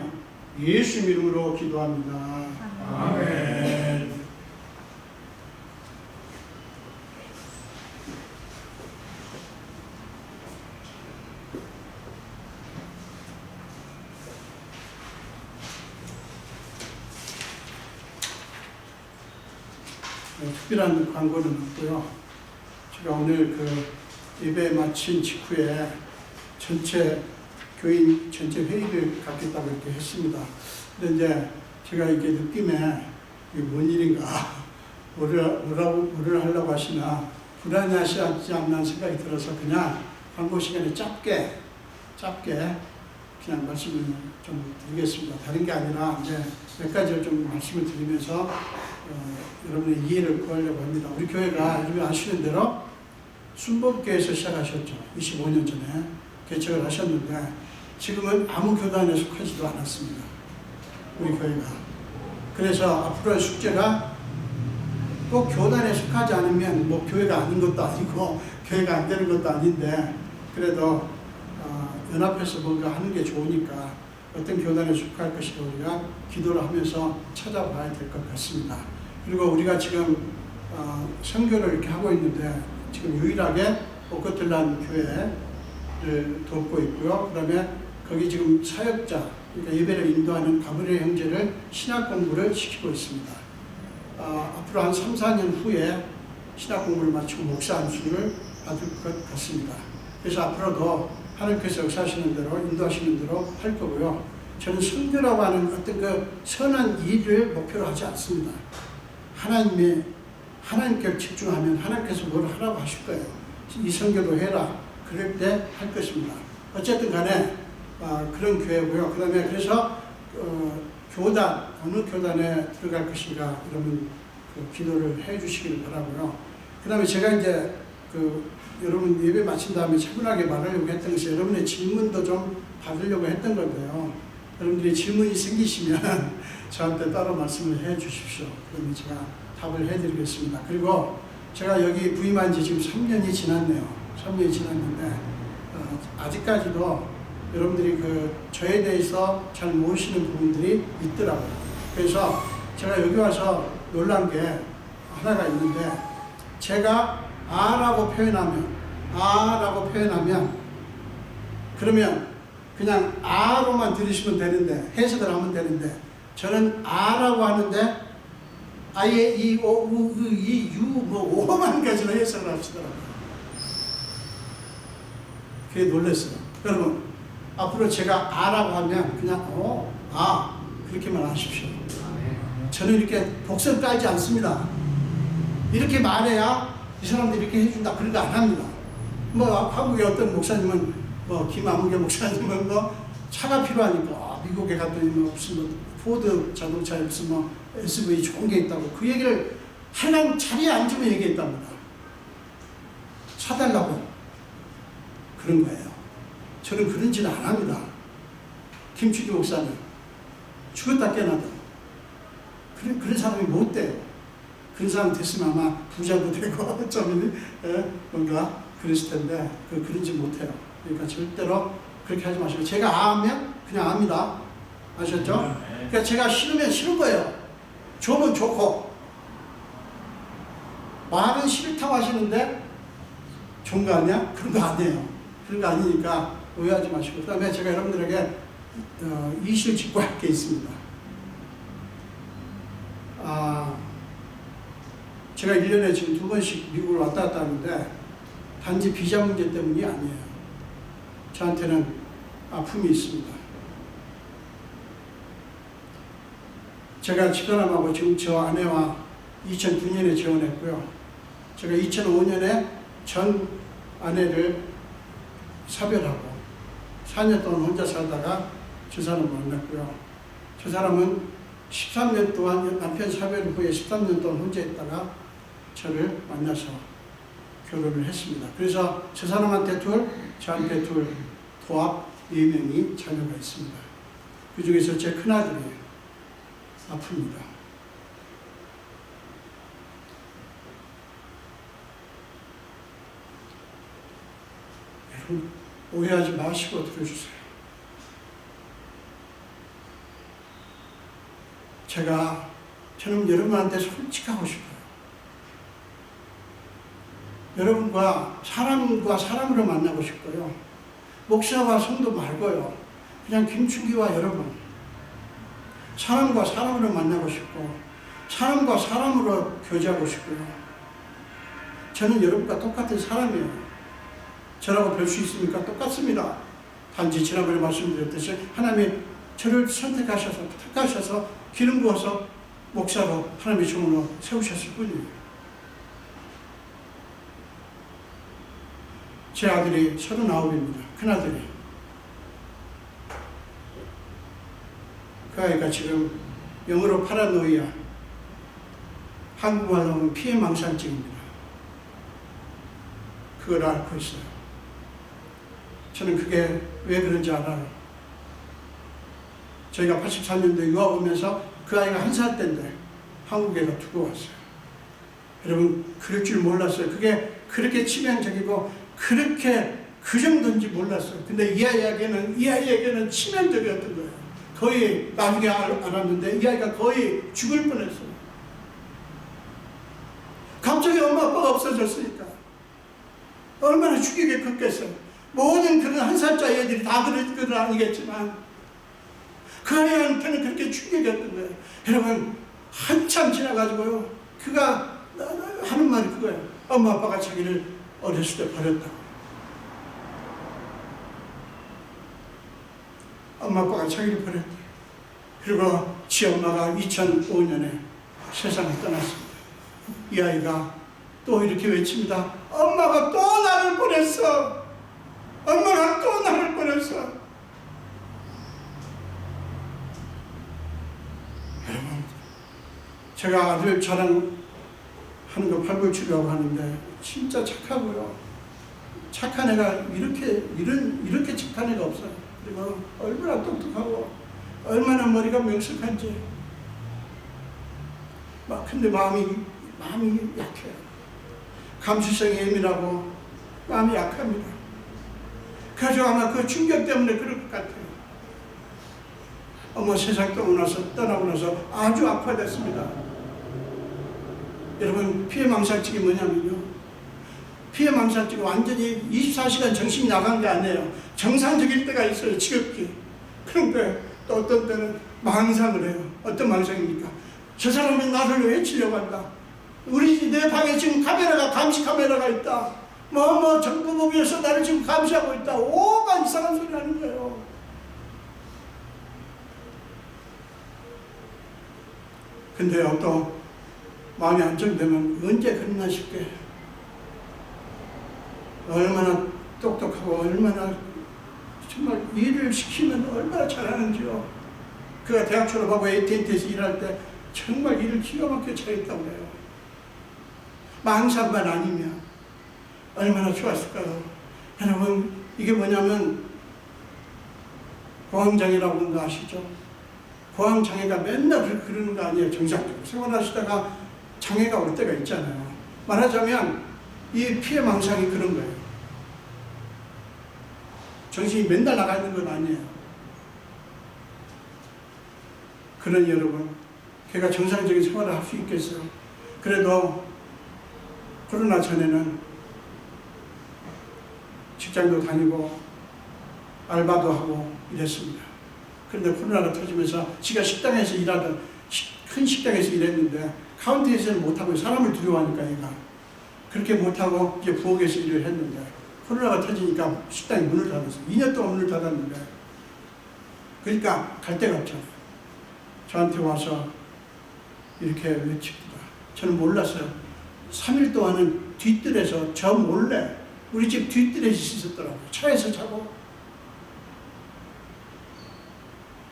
예수 이름으로 기도합니다. 아멘. 특별한 광고는 없고요. 제가 오늘 그 예배 마친 직후에 전체 교인 전체 회의를 갖겠다고 이렇게 했습니다. 근데 이제 제가 이게 느낌에 이게 뭔 일인가, 뭐를 하려고 하시나 불안하시지 않나 생각이 들어서 그냥 광고 시간에 짧게 그냥 말씀을 좀 드리겠습니다. 다른 게 아니라 이제 몇 가지를 좀 말씀을 드리면서 여러분의 이해를 구하려고 합니다. 우리 교회가 여러분 아시는 대로 순복교에서 시작하셨죠. 25년 전에 개척을 하셨는데 지금은 아무 교단에 속하지도 않았습니다. 우리 교회가. 그래서 앞으로의 숙제가 꼭 교단에 속하지 않으면 뭐 교회가 아닌 것도 아니고 교회가 안 되는 것도 아닌데 그래도 연합해서 뭔가 하는 게 좋으니까 어떤 교단에 속할 것이고 우리가 기도를 하면서 찾아봐야 될 것 같습니다. 그리고 우리가 지금 선교를 이렇게 하고 있는데 지금 유일하게 오커틀란 교회를 돕고 있고요. 그 다음에 거기 지금 사역자, 그러니까 예배를 인도하는 가브리엘 형제를 신학 공부를 시키고 있습니다. 앞으로 한 3, 4년 후에 신학 공부를 마치고 목사 안수를 받을 것 같습니다. 그래서 앞으로도 하나님께서 역사하시는 대로 인도하시는 대로 할 거고요. 저는 선교라고 하는 어떤 그 선한 일을 목표로 하지 않습니다. 하나님께 집중하면 하나님께서 뭘 하라고 하실 거예요. 이 선교도 해라. 그럴 때 할 것입니다. 어쨌든 간에 그런 교회고요. 그 다음에 그래서 교단, 어느 교단에 들어갈 것인가 여러분 기도를 해 주시기를 바라고요. 그 다음에 제가 이제 여러분 예배 마친 다음에 차분하게 말하려고 했던 것이 여러분의 질문도 좀 받으려고 했던 건데요. 여러분들이 질문이 생기시면 저한테 따로 말씀을 해 주십시오. 그러면 제가 답을 해 드리겠습니다. 그리고 제가 여기 부임한 지 지금 3년이 지났네요. 3년이 지났는데 아직까지도 여러분들이 저에 대해서 잘 모르시는 부분들이 있더라고요. 그래서 제가 여기 와서 놀란 게 하나가 있는데 제가 아라고 표현하면 그러면 그냥 아로만 들으시면 되는데 해석을 하면 되는데 저는 아라고 하는데 아예 이, 오, 우, 이, 유, 뭐 5만 가지로 해석을 하시더라고요. 그게 놀랐어요. 여러분 앞으로 제가 아라고 하면 그냥 그렇게만 하십시오. 저는 이렇게 복선 깔지 않습니다. 이렇게 말해야 이 사람들이 이렇게 해준다 그런 거 안 합니다. 한국의 어떤 목사님은 김아무개 목사님은 차가 필요하니까 미국에 갔더니 무슨 포드 자동차에 무슨 SUV 좋은 게 있다고 그 얘기를 하나님 자리에 앉으면 얘기했답니다. 사달라고 그런 거예요. 저는 그런 짓을 안 합니다. 김치기 목사님 죽었다 깨나도 그런 사람이 못 돼요. 그런 사람 됐으면 아마 부자도 되고 좀 뭔가 그랬을 텐데 그런 짓 못해요. 그러니까 절대로 그렇게 하지 마시고 제가 아면 그냥 압니다. 아셨죠? 그러니까 제가 싫으면 싫은 거예요. 좋으면 좋고 말은 싫다고 하시는데 좋은 거 아니야? 그런 거 아니에요. 그런 거 아니니까 오해하지 마시고 그 다음에 제가 여러분들에게 이실 직고할 게 있습니다. 제가 1년에 지금 2번씩 미국을 왔다 갔다 하는데 단지 비자 문제 때문이 아니에요. 저한테는 아픔이 있습니다. 제가 집사람하고 지금 저 아내와 2009년에 재혼했고요. 제가 2005년에 전 아내를 사별하고 4년 동안 혼자 살다가 저 사람을 만났고요. 저 사람은 13년 동안 남편 사별 후에 13년 동안 혼자 있다가 저를 만나서 결혼을 했습니다. 그래서 저 사람한테 둘, 저한테 둘, 도합 4명이 자녀가 있습니다. 그 중에서 제 큰아들이 아픕니다. 여러분 오해하지 마시고 들어주세요. 저는 여러분한테 솔직하고 싶어요. 여러분과 사람으로 만나고 싶고요. 목사와 성도 말고요. 그냥 김충기와 여러분. 사람과 사람으로 만나고 싶고 사람과 사람으로 교제하고 싶고요. 저는 여러분과 똑같은 사람이에요. 저라고 별 수 있습니까? 똑같습니다. 단지 지난번에 말씀드렸듯이 하나님이 저를 선택하셔서 택하셔서 기름 부어서 목사로 하나님의 종으로 세우셨을 뿐이에요. 제 아들이 39입니다. 큰아들이. 그 아이가 지금 영어로 파라노이아, 한국말로 하면 피해망상증입니다. 그걸 앓고 있어요. 저는 그게 왜 그런지 알아요. 저희가 83년도에 유학 오면서 그 아이가 1살 때인데 한국에다 두고 왔어요. 여러분, 그럴 줄 몰랐어요. 그게 그렇게 치명적이고 그렇게 그 정도인지 몰랐어요. 근데 이 아이에게는 치명적이었던 거예요. 거의 나중에 알았는데 이 아이가 거의 죽을 뻔했어요. 갑자기 엄마 아빠가 없어졌으니까 얼마나 죽이게 컸겠어요. 모든 그런 1살짜리 애들이 다 그런 건 아니겠지만 그 아이한테는 그렇게 충격이었던 거예요. 여러분, 한참 지나가지고요, 그가 하는 말이 그거예요. 엄마 아빠가 자기를 어렸을 때 버렸다고. 엄마 아빠가 자기를 버렸대요. 그리고 지 엄마가 2005년에 세상을 떠났습니다. 이 아이가 또 이렇게 외칩니다. 엄마가 또 나를 보냈어. 엄마가 또 나를 보냈어. 여러분, 제가 아들 자랑하는 거 발굴치려고 하는데 진짜 착하고요. 착한 애가 이렇게 착한 애가 없어요. 그리고 얼마나 똑똑하고 얼마나 머리가 명석한지. 근데 마음이 약해요. 감수성이 예민하고 마음이 약합니다. 그래서 아마 그 충격 때문에 그럴 것 같아요. 어머, 세상 떠나고 나서 아주 악화됐습니다. 여러분, 피해망상증이 뭐냐면요, 피해망상증은 완전히 24시간 정신이 나간 게 아니에요. 정상적일 때가 있어요, 지겹게. 그런데 또 어떤 때는 망상을 해요. 어떤 망상입니까? 저 사람이 나를 해치려고 한다. 내 방에 지금 감시 카메라가 있다. 정보부에서 나를 지금 감시하고 있다. 오만 이상한 소리 하는 거예요. 근데 또 마음이 안정되면 언제 그랬나 싶게, 얼마나 똑똑하고 얼마나 정말 일을 시키면 얼마나 잘하는지요. 그가 대학 졸업하고 AT&T에서 일할 때 정말 일을 기가 막히게 잘했다고 해요. 망상만 아니면 얼마나 좋았을까요? 여러분, 이게 뭐냐면 공황장애라고 하는 거 아시죠? 공황장애가 맨날 그러는 거 아니에요. 정상적으로 생활하시다가 장애가 올 때가 있잖아요. 말하자면 이 피해망상이 그런 거예요. 정신이 맨날 나가 있는 건 아니에요. 그러니 여러분, 걔가 정상적인 생활을 할 수 있겠어요? 그래도 코로나 전에는 직장도 다니고 알바도 하고 이랬습니다. 그런데 코로나가 터지면서 지가 식당에서 일하던, 큰 식당에서 일했는데 카운티에서는 못하고 사람을 두려워하니까 얘가 그렇게 못하고 이제 부엌에서 일을 했는데 코로나가 터지니까 식당이 문을 닫았어요. 2년 동안 문을 닫았는데, 그러니까 갈 데가 없잖아요. 저한테 와서 이렇게 외칩니다. 저는 몰랐어요. 3일 동안은 뒷뜰에서 저 몰래 우리 집 뒷뜰에 있었더라고요. 차에서 자고.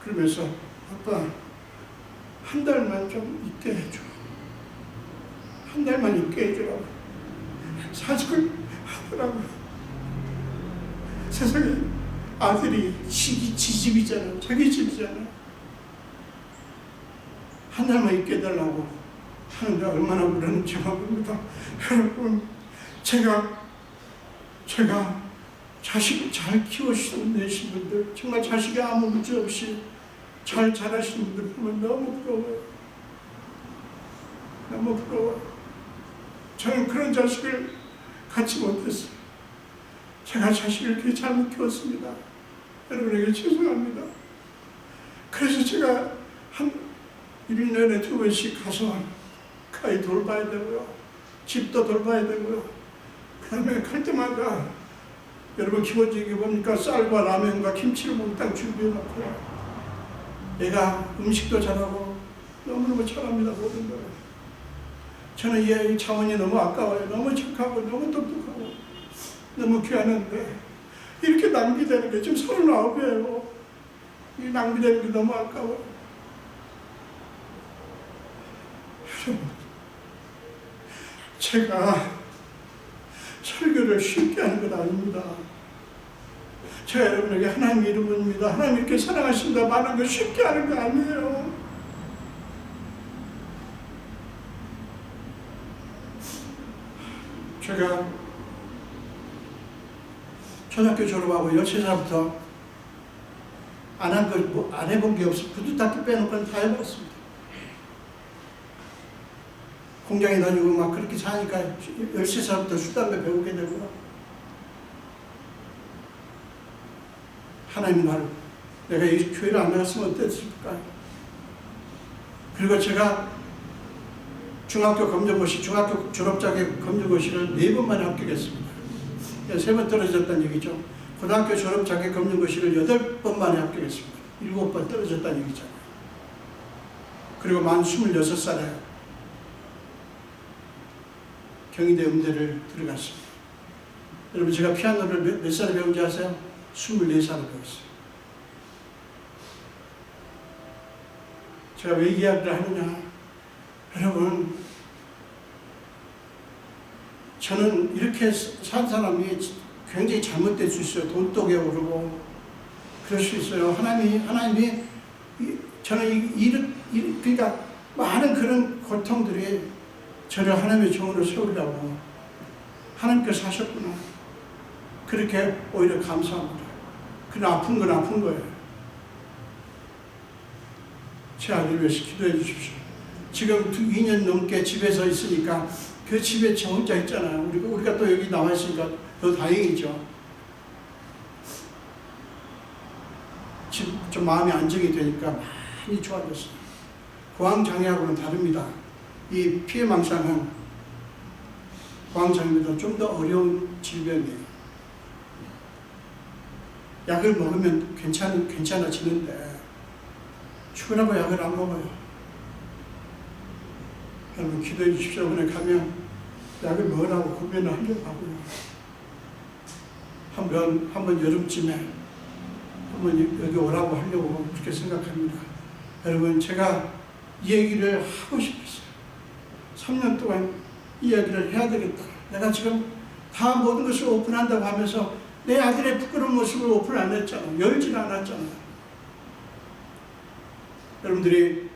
그러면서 아빠, 한 달만 좀 있게 해줘. 한 달만 있게 해주라고 사직을 하더라고요. 세상에, 아들이 지 집이잖아요. 자기 집이잖아요. 한 달만 있게 해달라고 하는데 얼마나 울었는지 모릅니다. 여러분, 제가 자식을 잘 키워내신 분들, 정말 자식이 아무 문제 없이 잘 자라시는 분들 보면 너무 부러워요. 너무 부러워요. 저는 그런 자식을 갖지 못했어요. 제가 자식을 그렇게 잘못 키웠습니다. 여러분에게 죄송합니다. 그래서 제가 한 1년에 2번씩 가서 그 아이 돌봐야 되고요. 집도 돌봐야 되고요. 그 다음에 갈 때마다 여러분 기본적인 게 뭡니까? 쌀과 라면과 김치를 몽땅 준비해놓고 내가 음식도 잘하고 너무너무 잘합니다. 모든 걸. 저는 이 차원이 너무 아까워요. 너무 착하고 너무 똑똑하고 너무 귀하는데 이렇게 낭비되는 게 지금 39이에요. 이 낭비되는 게 너무 아까워요. 여러분, 제가 설교를 쉽게 하는 건 아닙니다. 제가 여러분에게 하나님 이름입니다. 하나님 이렇게 사랑하신다 말하는 거 쉽게 하는 거 아니에요. 제가 초등학교 졸업하고 13살부터 안 해본 게 없어. 구두닦이 빼놓고는 다 해봤습니다. 공장에 다니고 막 그렇게 사니까 13살부터 술, 담배 배우게 되고요. 하나님 나를, 내가 이 교회를 안 나갔으면 어땠을까요? 그리고 제가 중학교 검정고시, 중학교 졸업자격 검정고시를 4번 만에 합격했습니다. 3번 떨어졌다는 얘기죠. 고등학교 졸업자격 검정고시를 8번 만에 합격했습니다. 7번 떨어졌다는 얘기잖아요. 그리고 만 26살에 경희대 음대를 들어갔습니다. 여러분, 제가 피아노를 몇 살에 배운지 아세요? 24살에 배웠어요. 제가 왜 이야기를 하느냐? 여러분, 저는 이렇게 산 사람이 굉장히 잘못될 수 있어요. 돈독에 오르고 그럴 수 있어요. 하나님이 저는 그러니까 많은 그런 고통들이 저를 하나님의 종으로 세우려고 하나님께서 하셨구나. 그렇게 오히려 감사합니다. 그러나 아픈 건 아픈 거예요. 제 아들 위해서 기도해 주십시오. 지금 2년 넘게 집에서 있으니까 그 집에 저 혼자 있잖아요. 우리가 또 여기 나와 있으니까 더 다행이죠. 좀 마음이 안정이 되니까 많이 좋아졌어요. 고황장애하고는 다릅니다. 이 피해망상은 고황장애보다 좀 더 어려운 질병이에요. 약을 먹으면 괜찮아지는데 죽으라고 약을 안 먹어요. 여러분 기도해 주십시오. 그냥 가면 약을 먹으라고 고민을 하려고 하고요. 한번 여름쯤에 한번 여기 오라고 하려고 그렇게 생각합니다. 여러분, 제가 이 얘기를 하고 싶었어요. 3년 동안 이 이야기를 해야 되겠다. 내가 지금 다 모든 것을 오픈한다고 하면서 내 아들의 부끄러운 모습을 오픈 안 했잖아. 열지는 않았잖아. 여러분들이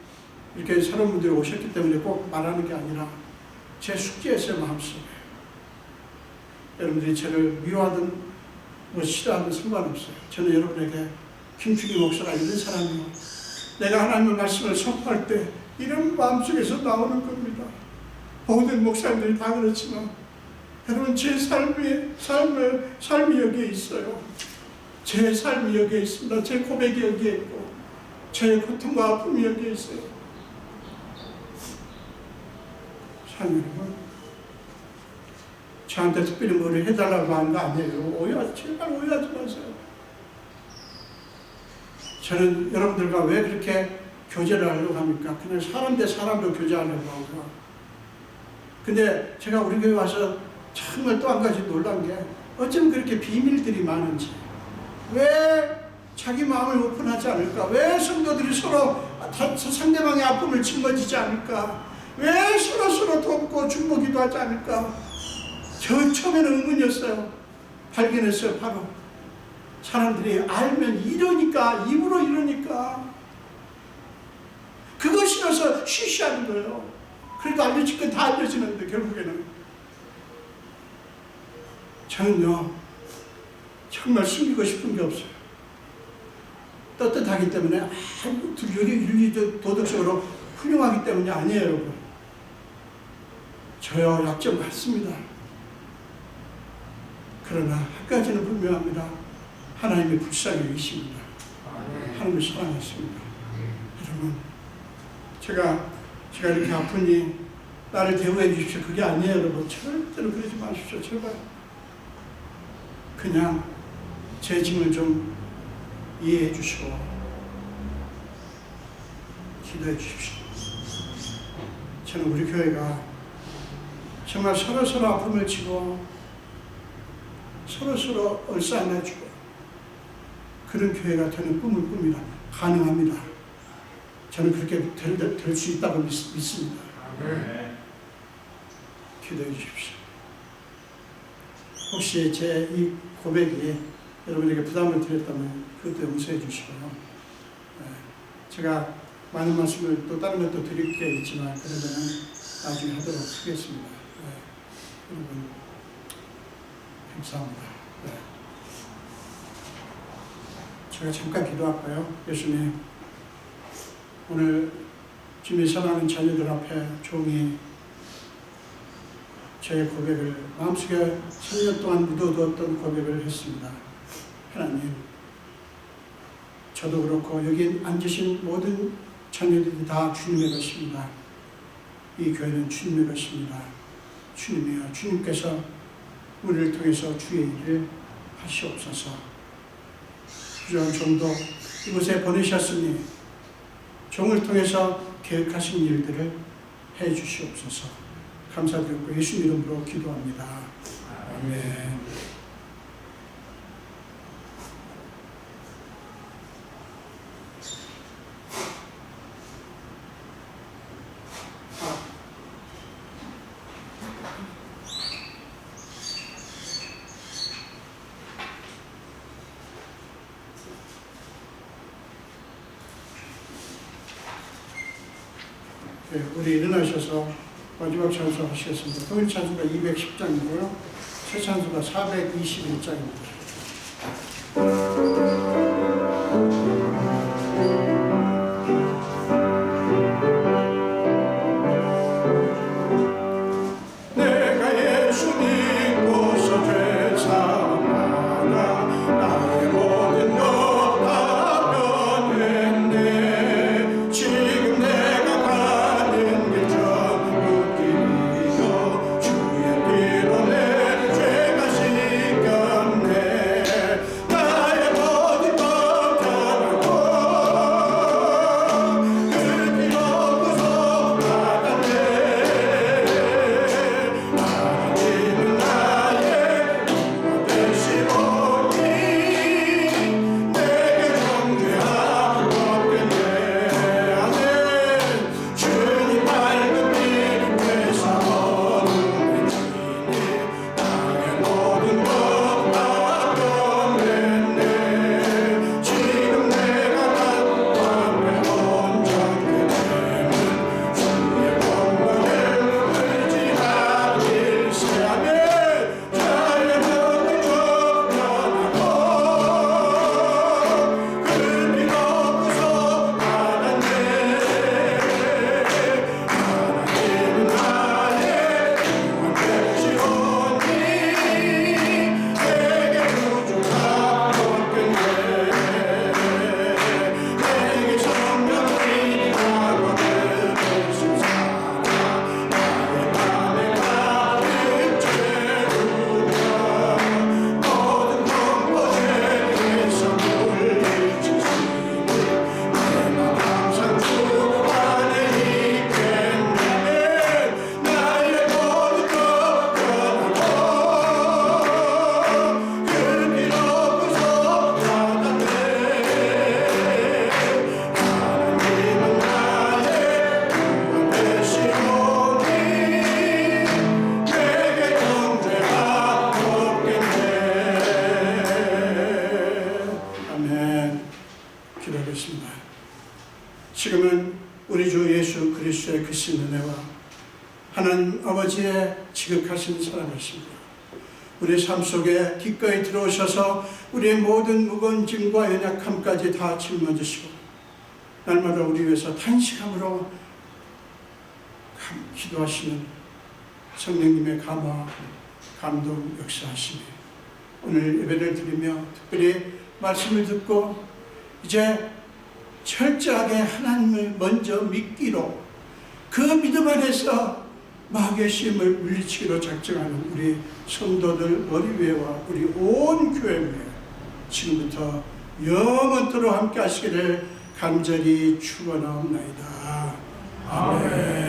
이렇게 새로운 분들이 오셨기 때문에 꼭 말하는 게 아니라 제 숙제였어요, 마음속에. 여러분들이 저를 미워하든 뭐 싫어하든 상관없어요. 저는 여러분에게 김충기 목사가 이런 사람이요. 내가 하나님의 말씀을 선포할 때 이런 마음속에서 나오는 겁니다. 모든 목사님들이 다 그렇지만 여러분, 제 삶이 여기에 있어요. 제 삶이 여기에 있습니다. 제 고백이 여기에 있고 제 고통과 아픔이 여기에 있어요. 사랑하는 여러분, 저한테 특별히 뭐를 해달라고 하는 거 아니에요. 제발 오해하지 마세요. 저는 여러분들과 왜 그렇게 교제를 하려고 합니까? 그냥 사람 대 사람으로 교제하려고 하고요. 근데 제가 우리 교회 와서 정말 또 한 가지 놀란 게 어쩜 그렇게 비밀들이 많은지, 왜 자기 마음을 오픈하지 않을까? 왜 성도들이 서로 상대방의 아픔을 짊어지지 않을까? 왜 서로 돕고 중보기도 하지 않을까? 저 처음에는 의문이었어요. 발견했어요. 바로 사람들이 알면 이러니까, 입으로 이러니까 그거 싫어서 쉬쉬하는 거예요. 그래도 알려질 건 다 알려지는데 결국에는 저는요 정말 숨기고 싶은 게 없어요. 떳떳하기 때문에 윤리 도덕적으로 훌륭하기 때문이 아니에요, 여러분. 저요 약점 많습니다. 그러나 한 가지는 분명합니다. 하나님의 불쌍히 계십니다. 하나님을 사랑하십니다. 여러분, 제가 이렇게 아프니 나를 대우해 주십시오. 그게 아니에요, 여러분. 절대로 그러지 마십시오. 제발. 그냥 제 짐을 좀 이해해 주시고 기도해 주십시오. 저는 우리 교회가 정말 서로서로 아픔을 지고 서로서로 얼싸안아주고 그런 교회가 되는 꿈을 꿉니다. 가능합니다. 저는 그렇게 될 수 있다고 믿습니다. 기도해 주십시오. 혹시 제 이 고백이 여러분에게 부담을 드렸다면 그것도 용서해 주시고요. 제가 많은 말씀을 또 다른 것도 드릴 게 있지만 그러면 나중에 하도록 하겠습니다. 여러분 감사합니다. 제가 잠깐 기도할까요? 예수님, 오늘 주님이 사랑하는 자녀들 앞에 종이 제 고백을 마음속에 3년 동안 묻어두었던 고백을 했습니다. 하나님, 저도 그렇고 여기 앉으신 모든 자녀들이 다 주님의 것입니다. 이 교회는 주님의 것입니다. 주님이여, 주님께서 우리를 통해서 주의 일을 하시옵소서. 부족한 종도 이곳에 보내셨으니 종을 통해서 계획하신 일들을 해 주시옵소서. 감사드리고 예수 이름으로 기도합니다. 아멘. 우리 일어나셔서 마지막 찬송 하시겠습니다. 통일 찬송가 210장이고요. 새 찬송가 421장입니다. 지금은 우리 주 예수 그리스도의 크신 은혜와 하나님 아버지의 지극하신 사랑이십니다. 우리 삶 속에 기꺼이 들어오셔서 우리의 모든 무거운 짐과 연약함까지 다 짊어지시고 날마다 우리 위해서 탄식함으로 기도하시는 성령님의 감화, 감동 역사하시니 오늘 예배를 드리며 특별히 말씀을 듣고 이제 철저하게 하나님을 먼저 믿기로 그 믿음 안에서 마귀의 시험을 물리치기로 작정하는 우리 성도들 머리 위에와 우리 온 교회 위에 지금부터 영원토록 함께 하시기를 간절히 축원하옵나이다. 아멘.